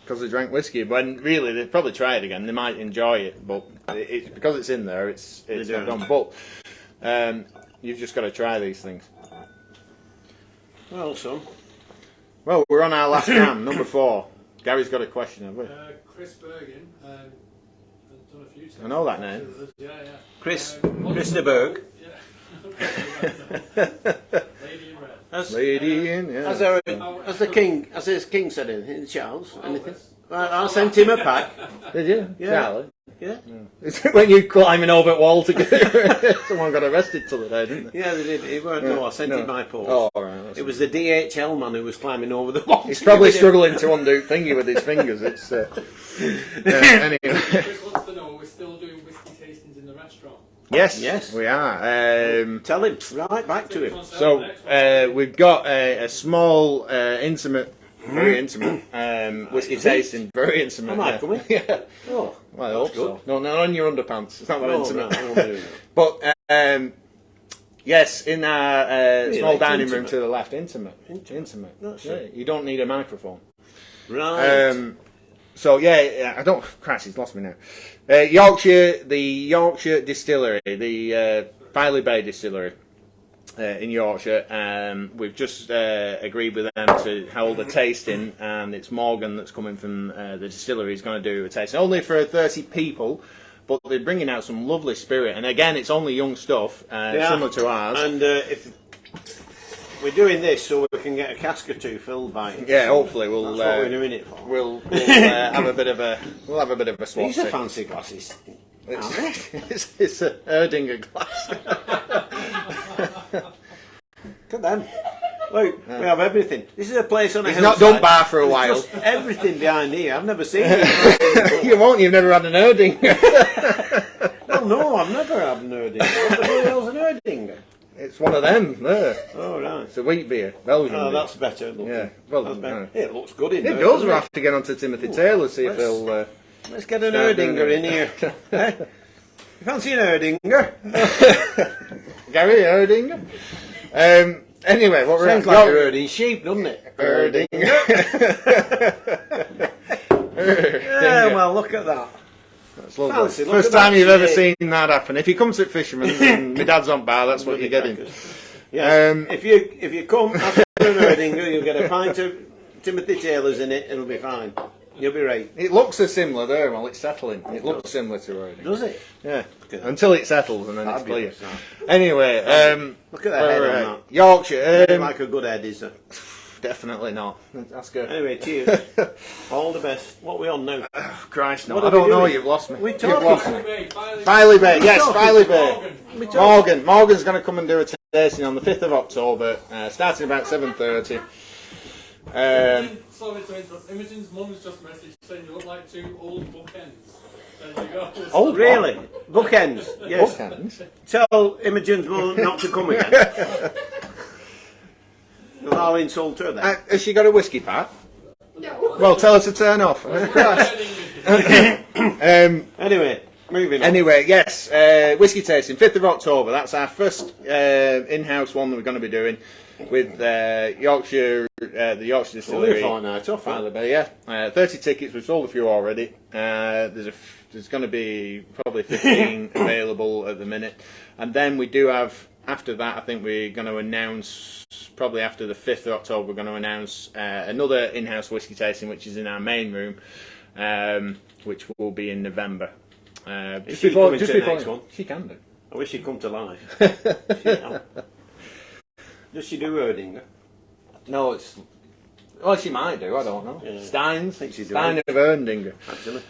because they drank whiskey. When really they'd probably try it again. They might enjoy it, but because it's in there, it's not done. But you've just got to try these things. Well, son. Well, we're on our last round, number 4. Gary's got a question, have we? Chris Bergen, I've done a few times. I know that name. Yeah. Chris de Berg. Yeah. Lady in red. Lady in, yeah. Has his king said anything, Charles? Anything? I sent him a pack. Did you? Yeah. Charlie? Yeah. When you climbing over a wall together, someone got arrested till the day, didn't they? Yeah, they did. It weren't. No, I sent him my post. Oh, all right. It was the DHL man who was climbing over the wall. He's probably struggling to undo thingy with his fingers. It's anyway. Chris wants to know, we're still doing whiskey tastings in the restaurant. Yes, we are. Tell him. Right, back to him. So we've got a small, intimate, very intimate whiskey tasting. Very intimate. Am I coming? Yeah. Oh, Well, I hope so. No, not on your underpants. It's not that intimate. No, I won't do that. But yes, in our Really? small dining room Intimate? to the left, intimate. That's Yeah, it. you don't need a microphone. Right. So yeah, I don't. Christ, he's lost me now. Yorkshire, the Yorkshire distillery, the Filey Bay distillery in Yorkshire. We've just agreed with them to hold a tasting, and it's Morgan that's coming from the distillery. He's going to do a tasting only for 30 people. But they're bringing out some lovely spirit, and again, it's only young stuff, similar to ours. And if we're doing this so we can get a cask or two filled by it. Yeah, hopefully we'll. That's what we're doing it for. We'll have a bit of a. We'll have a bit of a swap. These are fancy glasses. It's a Erdinger glass. Look at them. Look, we have everything. This is a place on a He's not hillside. done bar for a while. Just everything behind here. I've never seen it. You won't. You've never had an Erdinger. Well, no, I've never had an Erdinger. What the hell's an Erdinger? It's one of them. There. Oh, right. It's a wheat beer, Belgian. Oh, beer. that's better. Looking. Yeah. Well, That's better. no. It looks good in It there. does. doesn't We'll have to get on to Timothy Taylor, see if he'll. Let's get an start doing Erdinger it. in here. Eh? You fancy an Erdinger? Gary Erdinger. Anyway, what we're Sounds like you're herding sheep, doesn't it? Erdinger. Yeah, well, look at that. That's lovely. Fancy, look First at that time you've ever shape. seen that happen. If you come to Fisherman and my dad's on bar, that's what you're getting. Yeah. If you come after an Erdinger, you'll get a pint of Timothy Taylor's in it. It'll be fine. You'll be right. It looks so similar there while it's settling. It looks similar to Erdinger. Does it? Yeah. Good. Until it settles and then it's clear. Fabulous, that. Anyway, Look at the head on that. Yorkshire. Like a good head, is it? Definitely not. That's good. Anyway, cheers. All the best. What are we on now? Christ, no. What I are we don't know. doing? You've lost me. We're You've talking. lost me. Filey Filey Bay. Yes, talking? Filey Bay. Morgan. Morgan's going to come and do a tasting on the 5th of October, starting about 7:30. Sorry to interrupt. Imogen's mum's just messaged saying you look like two old bookends. There you go. Oh, really? Bookends. Yes. Bookends? Tell Imogen's mum not to come again. I'll insult her then. Has she got a whiskey pack? No. Well, tell her to turn off. Anyway, moving on. Anyway, yes, whiskey tasting, 5th of October. That's our first in-house one that we're going to be doing with Yorkshire, the Yorkshire Only a distillery. fortnight off, By the way, yeah. 30 tickets. We've sold a few already. There's going to be probably 15 available at the minute, and then we do have. After that, I think we're going to announce, probably after the 5th of October, we're going to announce another in-house whiskey tasting, which is in our main room, which will be in November. Is she coming to the next one? She can do. I wish she'd come to life. Does she do Erdinger? No, it's... Well, she might do, I don't know. Yeah. Steins? I think she's Stein doing of Erdinger. Actually.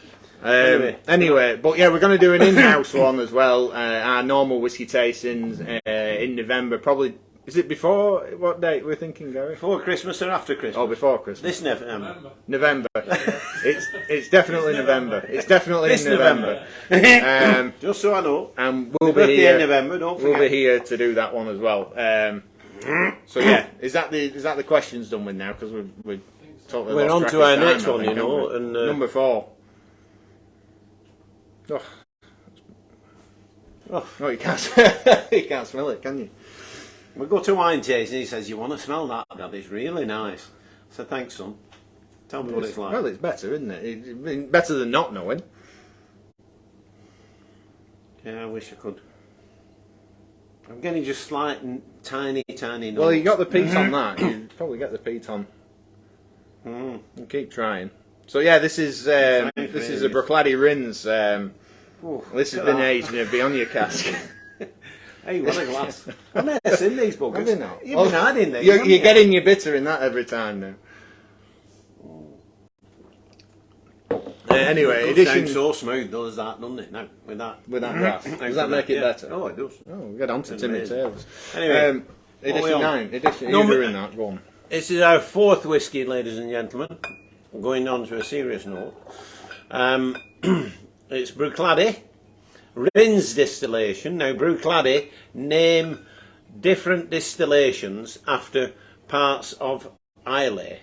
Anyway, but yeah, we're going to do an in-house one as well. Our normal whiskey tastings in November. Probably, is it before? What date we're thinking, Gary? Before Christmas or after Christmas? Oh, before Christmas. This November. November. It's definitely November. It's definitely This November. Just so I know. And we'll be Birthday here. in November, don't forget. We'll be here to do that one as well. So yeah, is that the questions done with now? Because we're totally We're lost on track to of our time, next I one, think, you know, haven't we? and, number 4. Oh, you can't. You can't smell it, can you? We go to wine tasting, he says, you want to smell that? That is really nice. I said, thanks, son. Tell me what it's like. Well, it's better, isn't it? It's better than not knowing. Yeah, I wish I could. I'm getting just slight, tiny notes. Well, you got the peat on that. You probably get the peat on. Mm. And keep trying. So yeah, this is a Bruichladdich Rins. This has been aged in a Beyond cask. Hey, what a glass. I've never seen these buggers. Have you not? You've been hiding these. You're haven't you? getting your bitter in that every time now. Anyway, It goes down edition so smooth, does that, doesn't it? Now, with that glass. Does that make it yeah. better? Oh, it does. Oh, we'll get on to Timmy Amazing. Taylor's. Anyway, Edition 9. Edition. No, You're but- doing that. Go on. This is our 4th whiskey, ladies and gentlemen. Going on to a serious note. It's Bruichladdich Rins distillation. Now, Bruichladdich name different distillations after parts of Islay.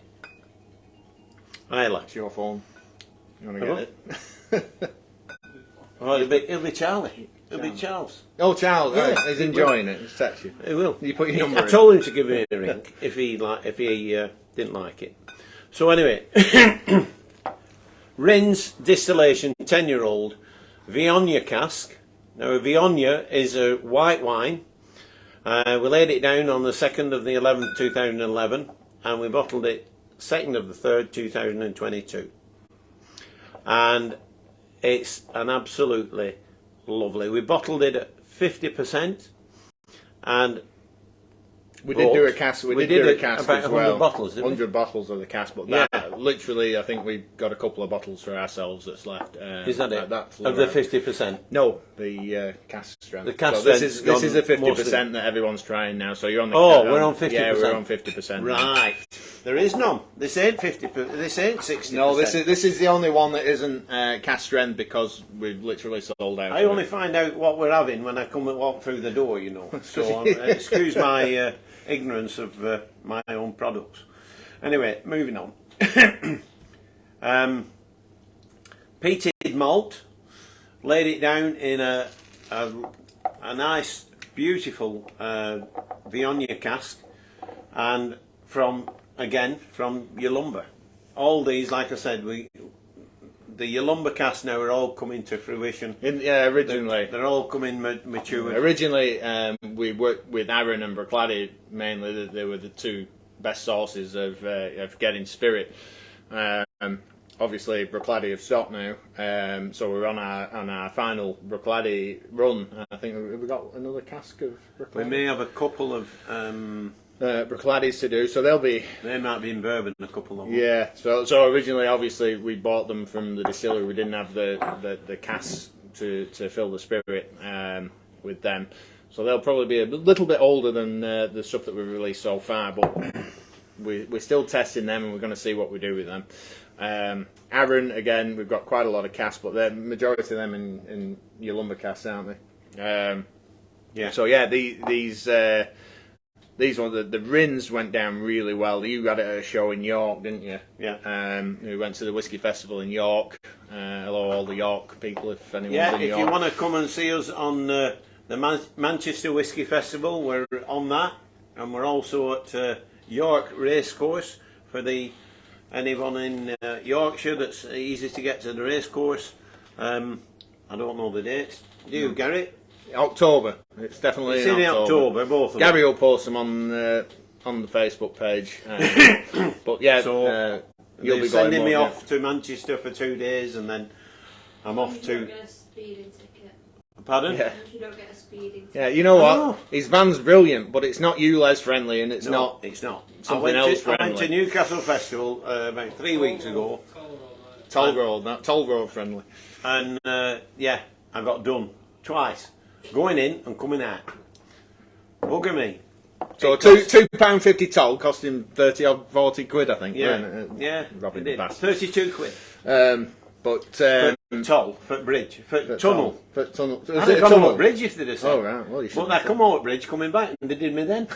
It's your phone. You want to get it? Oh, it'll be Charlie. It'll be Charles. Oh, Charles, Yeah, right. He's enjoying it. He's text you. He will. You put your number I in. told him to give me a ring if he didn't like it. So anyway, Rins distillation, 10-year-old Viognier cask. Now a Viognier is a white wine. We laid it down on the 2nd of the 11th, 2011, and we bottled it 2nd of the 3rd, 2022. And it's an absolutely lovely. We bottled it at 50%, and We did do a cask. We did do a cask about as 100 well. bottles, didn't we? 100 bottles of the cask, but Yeah. that literally, I think we've got a couple of bottles for ourselves that's left. Is that it? That Of the 50%? No, the cask strength. The cask so this strength's is the gone most of 50% that everyone's trying now. So you're on the. Oh, we're on 50%. Yeah, we're on 50%. Right. There is none. This ain't 50%. This ain't 60%. No, this is the only one that isn't cask strength because we've literally sold out. I of only it. find out what we're having when I come and walk through the door, you know. So excuse my ignorance of my own products. Anyway, moving on. Peated malt. Laid it down in a nice, beautiful Viognier cask, and from Yalumba. All these, like I said, the Yalumba casks now are all coming to fruition. Originally. They're all coming mature. Originally, we worked with Arran and Bruichladdich mainly. They were the two best sources of getting spirit. Obviously, Bruichladdich have stopped now, so we're on our final Bruichladdich run. I think we got another cask of Bruichladdich. We may have a couple of. Bruichladdich to do, so they'll be. They might be in bourbon, a couple of them. Yeah, so originally, obviously, we bought them from the distillery. We didn't have the casks to fill the spirit with them, so they'll probably be a little bit older than the stuff that we've released so far. But we're still testing them, and we're going to see what we do with them. Arran, again, we've got quite a lot of casks, but the majority of them in your lumber casks, aren't they? Yeah. So yeah, these ones, the Rins went down really well. You had it at a show in York, didn't you? Yeah. We went to the Whisky Festival in York. Hello, all the York people, if anyone's Yeah, in if York. you want to come and see us on the Manchester Whisky Festival, we're on that, and we're also at York Racecourse for anyone in Yorkshire that's easy to get to the racecourse. I don't know the dates. Do you, Gary? October. It's definitely It's in October, both of them. Gary will post them on the Facebook page. But yeah, So, you'll They're be sending going me more, off to Manchester for 2 days, and then I'm off You don't to. get a speeding ticket. Pardon? Yeah. You don't get a speeding ticket. Yeah, you know what? Oh. His van's brilliant, but it's not ULEZ friendly, and it's No, not it's not. something else I went friendly. to Newcastle Festival about 3 weeks ago, Toll Road friendly. and yeah, I got done twice, going in and coming out. Bugger me. So It cost- £2.50 toll, cost him 30 or 40 quid, I think. Yeah, weren't it? yeah, Robbing it the did. bastard. 32 quid. But For toll, for bridge, for tunnel. For tunnel. I'd Was have it a gone tunnel? up bridge if they'd have said. Oh right, well you should. But I come out bridge coming back, and they did me then.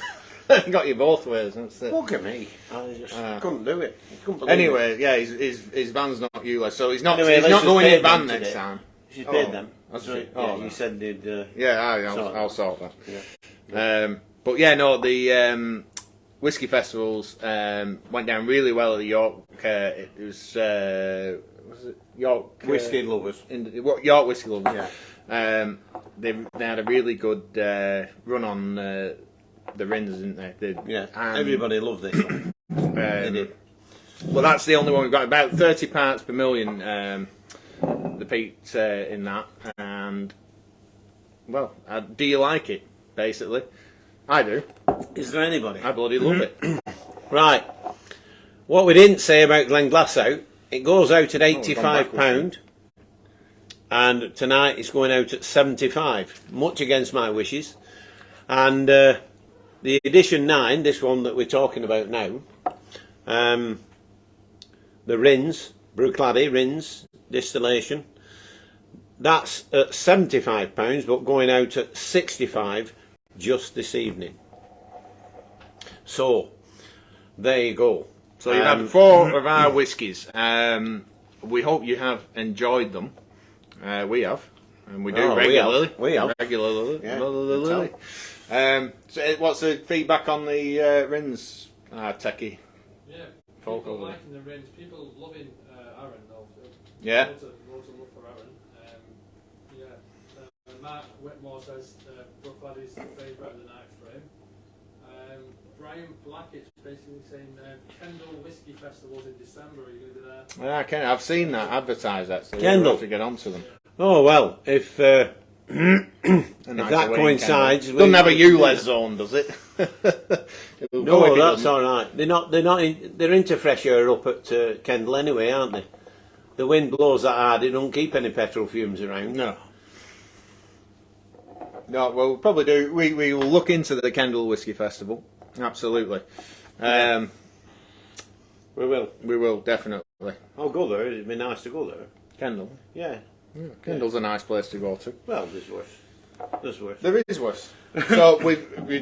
Got you both ways. That's it. Bugger me. I just couldn't do it. Couldn't believe it. Anyway, yeah, his van's not ULEZ, so he's not. Anyway, he's let's not just going pay in van them next today. time. She's paid Oh, them. that's So, right. yeah, Oh, you no. said they'd. Yeah, Sort I'll sort that. Yeah. But yeah, no, the whiskey festivals went down really well at the York. It was it York Whiskey lovers. York Whiskey Lovers. Yeah. They had a really good run on the Rins, didn't they? Yeah. And, Everybody loved this one. They did. Well, that's the only one we've got. About 30 parts per million, the peat in that. And, well, do you like it, basically? I do. Is there anybody? I bloody love it. Right. What we didn't say about Glenglassaugh, it goes out at £85, and tonight it's going out at £75, much against my wishes. And the edition 9, this one that we're talking about now, the Rins, Bruichladdich Rins distillation, that's at £75, but going out at £65 just this evening. So, there you go. So you've had 4 of our whiskies. We hope you have enjoyed them. We have. And we do Oh, regularly. we have. Regularly. Yeah, Regularly. So what's the feedback on the Rins, Techie? Yeah, Folk people over there. liking the range, people loving Arran though. Yeah. Loads of love for Arran. Mark Whitmore says Bruichladdich is the favourite of the night for him. Brian Blackett's basically saying Kendal Whisky Festival's in December. Are you going to be there? Yeah, I've seen that advertised actually. Kendal. We'll have to get onto them. Oh well, if Nice that away in coincides, Kendal. Doesn't have a ULEZ zone, does it? It'll go if no, it that's doesn't. all right. They're into fresh air up at Kendal anyway, aren't they? The wind blows that hard; it don't keep any petrol fumes around. No. No, well, we'll probably do. We will look into the Kendal Whisky Festival. Absolutely. We will. We will, definitely. I'll go there. It'd be nice to go there. Kendal. Yeah. Kendal's a nice place to go to. Well, there's worse. There's worse. There is worse. So Gary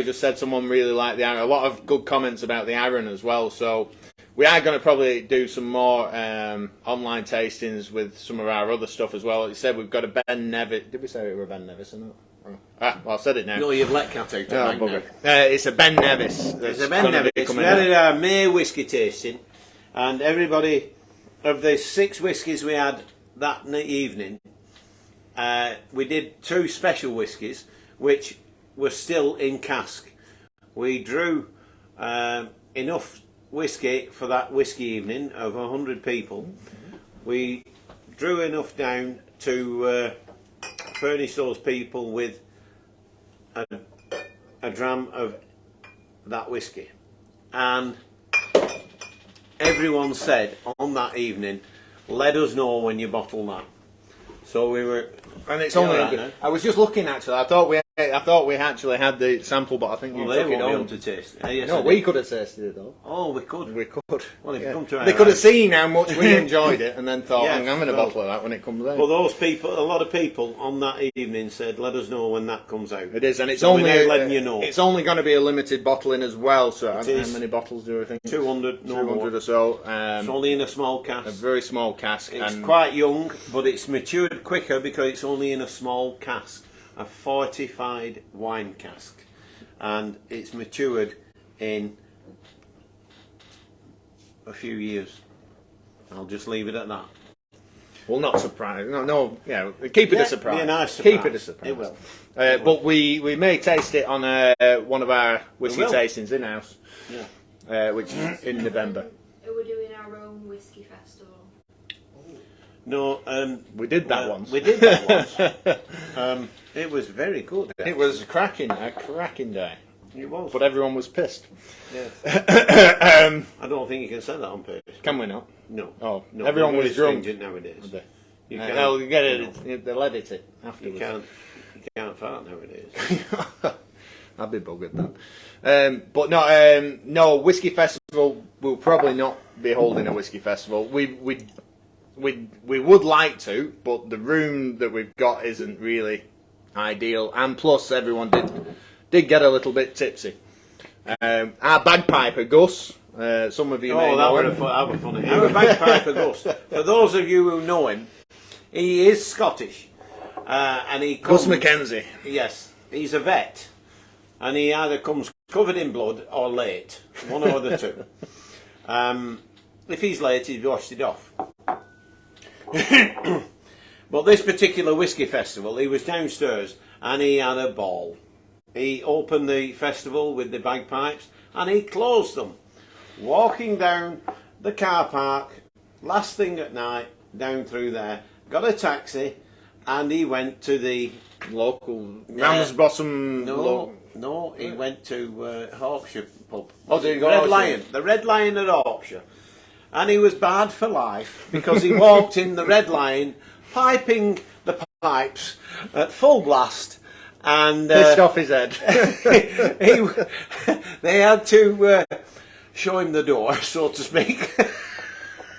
just said someone really liked the Arran. A lot of good comments about the Arran as well. So we are going to probably do some more online tastings with some of our other stuff as well. Like you said, we've got a Ben Nevis. Did we say it were a Ben Nevis or not? Well, I've said it now. No, you've let cat out. Oh, of mine bugger. now. It's a Ben Nevis. It's a Ben Nevis. We had our May whisky tasting, and everybody of the 6 whiskies we had that evening, we did 2 special whiskies, which were still in cask. We drew enough whiskey for that whisky evening of 100 people. We drew enough down to furnish those people with a dram of that whisky, and everyone said on that evening, let us know when you bottle that. So we were, And it's Yeah, only. right, no? I was just looking actually. I thought we I thought we actually had the sample, but I think you Well, they took it won't be home. able to taste it. Yes, No, I we did. could have tasted it though. Oh, we could. We could. Well, if you Yeah. come to our They could have house. seen how much we enjoyed it, and then thought, Yes, "I'm having a well- bottle of that when it comes out." Well, those people, a lot of people on that evening said, "Let us know when that comes out." It is, and it's So we're only now letting you know. It's only going to be a limited bottling as well. So how is. many bottles do I think? 200, no 200 more. or so. It's only in a small A cask. very small cask. It's and quite young, but it's matured quicker because it's only in a small cask, a fortified wine cask, and it's matured in a few years. I'll just leave it at that. well, not surprised. No, yeah. Keep it Yeah, a surprise. be a nice Keep surprise. it a surprise. It will. But we may taste it on one of our whiskey will. tastings in house, Yeah. which is in November. Are we doing our own whiskey festival? No, We did that well, once. We did that once. It was very good. It was a cracking day. It was. But everyone was pissed. Yes. um, I don't think you can say that on purpose. can we not? No. Oh, No, everyone they're was very drunk. stringent nowadays. They? You They'll get no. it. They'll edit it You afterwards. can't fart nowadays. I'd be buggered then. But no, no whiskey festival. We'll probably not be holding a whiskey festival. We would like to, but the room that we've got isn't really ideal. And plus, everyone did get a little bit tipsy. Our bagpiper Gus. Some of you may Oh, know that him. was funny. Our bagpiper Gus. For those of you who know him, he is Scottish, and he Gus comes. Mackenzie. Yes, he's a vet, and he either comes covered in blood or late, one or the two. If he's late, he's washed it off. But this particular whiskey festival, he was downstairs and he had a ball. He opened the festival with the bagpipes and he closed them. Walking down the car park, last thing at night, down through there, got a taxi and he went to the... Local Ramsbottom. No, he went to Hawkshire pub. Oh, did he go Red Hawkshire? Lion, the Red Lion at Hawkshire. And he was bad for life because he walked in the Red Lion, piping the pipes at full blast, and Pissed off his head. they had to show him the door, so to speak.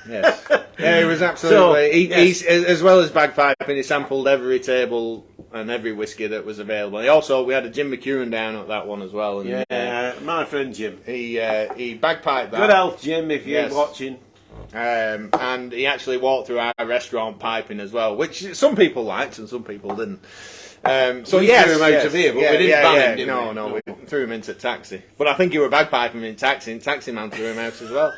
Yes. Yeah, he was absolutely. So, He's as well as bagpiping, he sampled every table and every whiskey that was available. We had a Jim McEwen down at that one as well. And, My friend Jim. he bagpiped that. Good health, Jim, if you're Yes. watching. And he actually walked through our restaurant piping as well, which some people liked and some people didn't. So We yes, threw him out of here, but we didn't ban him, did we? No, we threw him into taxi. But I think you were bagpiping in taxi, and taxi man threw him out as well.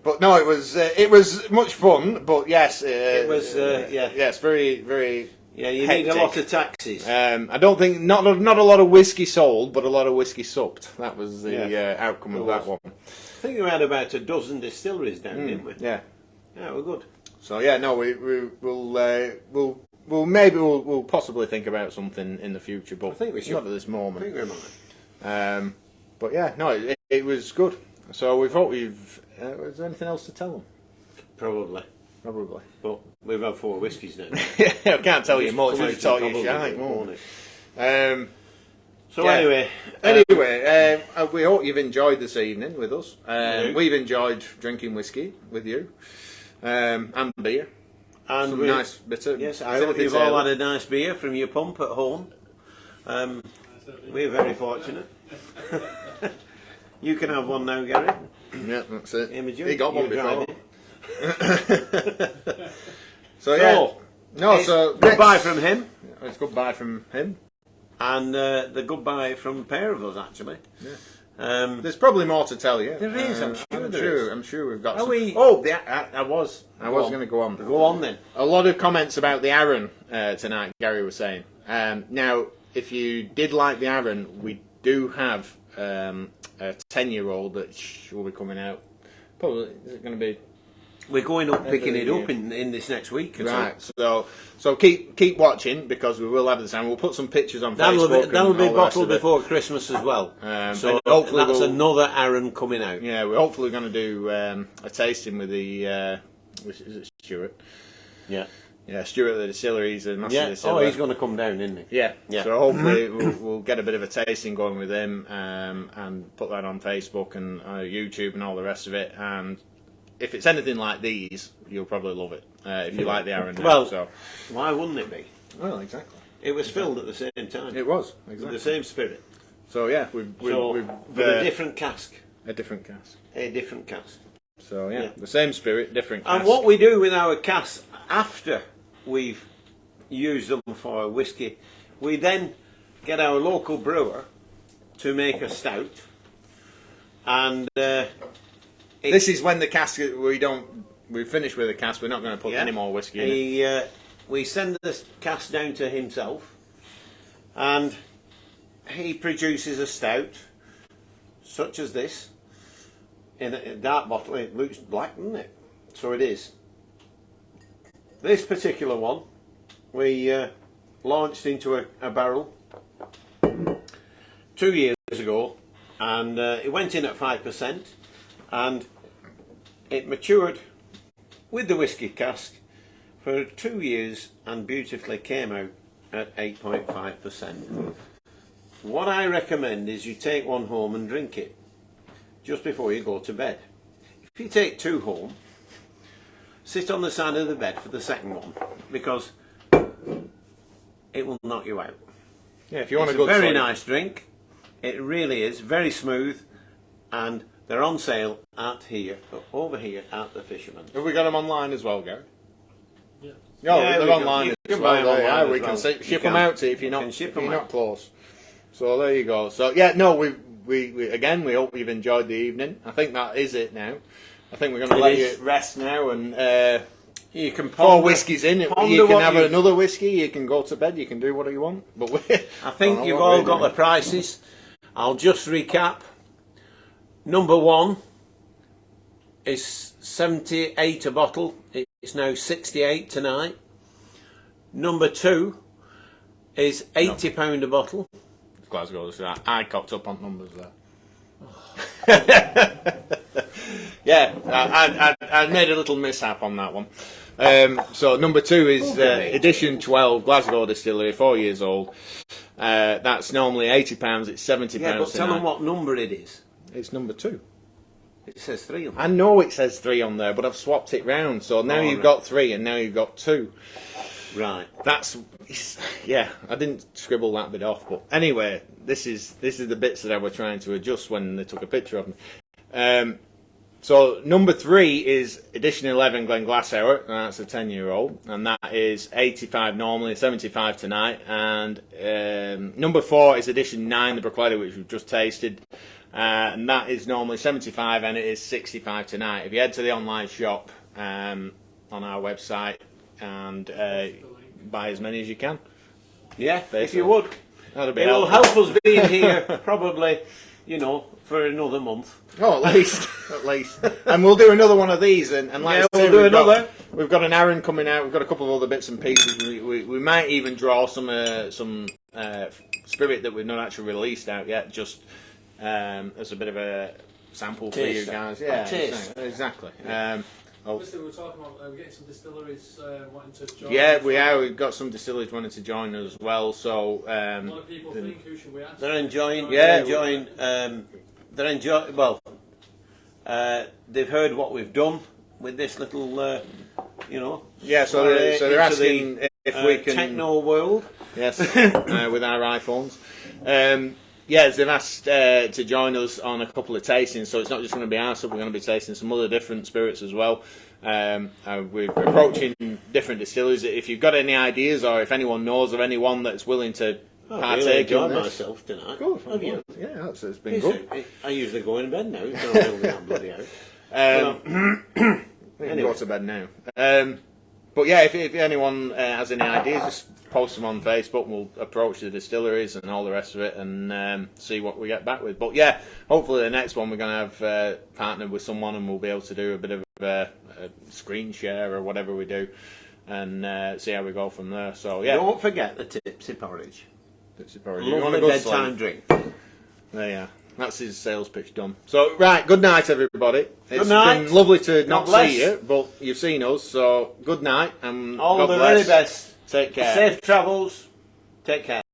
But no, it was much fun. But yes, It was, yes, very, very. Yeah, you hectic. need a lot of taxis. I don't think not a lot of whiskey sold, but a lot of whiskey supped. That was the Yes. outcome of There that was. one. I think we had about a dozen distilleries down, didn't we? Yeah. Yeah, we're good. So yeah, no, we'll possibly think about something in the future, but I think we should. not at this I moment. think we might. But yeah, no, it was good. So we thought we've. Was there anything else to tell them? Probably. Probably. But we've had 4 whiskies now. I can't tell you much. Come We out talk and you probably shite, won't won't it? we? So Yeah. anyway, We hope you've enjoyed this evening with us. Yeah. We've enjoyed drinking whiskey with you, and beer. and Some we, nice bit of. yes, I hope you've all had a nice beer from your pump at home. We're very fortunate. You can have one now, Gary. Yeah, that's it. Imogen, He got one you before. tried So yeah. So, No, it's so goodbye next- from him, It's goodbye from him. and the goodbye from a pair of us, actually. There's probably more to tell you. There is, I'm sure there is. I'm sure we've got. Are some. we- Oh, I was on. going to go on. Go on then. A lot of comments about the Arran tonight. Gary was saying. Now, if you did like the Arran, we do have a 10-year-old that will be coming out. Probably is it going to be We're going up, picking of it the up year. in this next week. or so. right? So keep watching because we will have the time. We'll put some pictures on Facebook. That'll and be all the rest bottled of it. before Christmas as well. So So hopefully that's we'll- another Arran coming out. Yeah, we're hopefully going to do a tasting with the is it Stuart. Yeah. Yeah, Stuart at the distilleries and Master Yeah. Distiller. Oh, he's going to come down, isn't he? Yeah. Yeah. So hopefully we'll get a bit of a tasting going with him, and put that on Facebook and YouTube and all the rest of it. And if it's anything like these, you'll probably love it. If you like the Arran now. Well, so. why wouldn't it be? Well, exactly. It was filled at the same time. It was With exactly the same spirit. So yeah, we've With a different cask. a different cask. A different cask. So yeah, Yeah. the same spirit, different cask. And what we do with our casks after we've used them for whiskey, we then get our local brewer to make a stout. And this is when the cask we finish with the cask. We're not going to put yeah, any more whiskey in it. we send the cask down to himself, and he produces a stout such as this in a dark bottle. It looks black, doesn't it? So it is. This particular one we launched into a barrel 2 years ago, and it went in at 5%, and it matured with the whiskey cask for 2 years and beautifully came out at 8.5%. What I recommend is you take one home and drink it just before you go to bed. If you take two home, sit on the side of the bed for the second one, because it will knock you out. Yeah, if you want It's to a go very nice drink. It really is very smooth, and they're on sale over here at the Fisherman. Have we got them online as well, Gary? Yeah. No, Yeah, they're we can- online you as can well. buy 'em They online are. as We well. can You ship can. them out to you if you're You not can ship if you're 'em not out. close. So there you go. So yeah, no, we again we hope you've enjoyed the evening. I think that is it now. I think we're going to It let is. you rest now, and You can four ponder, whiskies in. ponder You can what have you- another whiskey. You can go to bed. You can do whatever you want. But I think you've all got the prices. I'll just recap. Number one is 78 a bottle. It's now 68 tonight. Number two is £80 a bottle. Glasgow. So I cocked up on numbers there. Yeah, I made a little mishap on that one. So number two is edition 12, Glasgow Distillery, 4 years old. That's normally £80. It's £70 Yeah, but tell tonight. them what number it is. It's number two. It says 3 on it. I know it says 3 on there, but I've swapped it round. So now you've got 3 and now you've got 2. Right. Yeah, I didn't scribble that bit off, but anyway, this is the bits that I were trying to adjust when they took a picture of me. So number 3 is edition 11 Glenglassaugh, and that's a 10-year-old, and that is 85 normally, 75 tonight. And number 4 is edition 9, the Bruichladdich, which we've just tasted, and that is normally 75, and it is 65 tonight. If you head to the online shop on our website and buy as many as you can, Yeah, if Basically. you would. that'll be It will helpful. help us being here probably, for another month. Oh, at least, at least. And we'll do another one of these, and like Yeah, I say, we'll do another. We've got an Arran coming out. We've got a couple of other bits and pieces. We might even draw some spirit that we've not actually released out yet, just as a bit of a sample for you Taster. guys. Yeah, Taste. exactly. Obviously, we were talking about we're getting some distilleries wanting to join. Yeah, us. we are. We've got some distilleries wanting to join us as well. So A lot of people think who should we ask? They're enjoying. Yeah. Well, they've heard what we've done with this little, yeah, so they're into asking the, if we can techno world. Yes, with our iPhones. Yes, they've asked to join us on a couple of tastings, so it's not just going to be our stuff, we're going to be tasting some other different spirits as well. We're approaching different distilleries. If you've got any ideas, or if anyone knows of anyone that's willing to I really partake enjoyed in this. myself tonight. Good, Have you? yeah, it's been good. I usually go in bed now. It's not really that bloody out. We can go to bed now. But yeah, if anyone has any ideas, just post them on Facebook. We'll approach the distilleries and all the rest of it, and see what we get back with. But yeah, hopefully the next one we're going to have partnered with someone, and we'll be able to do a bit of a screen share or whatever we do, and see how we go from there. So yeah, Don't forget the tipsy porridge. you want Lovely a good bedtime sleep? drink. There you are. That's his sales pitch done. So, right, good night, everybody. It's night. been lovely to God not bless. see you, but you've seen us, so good night, and All God the bless. very best. Take care. Safe travels. Take care.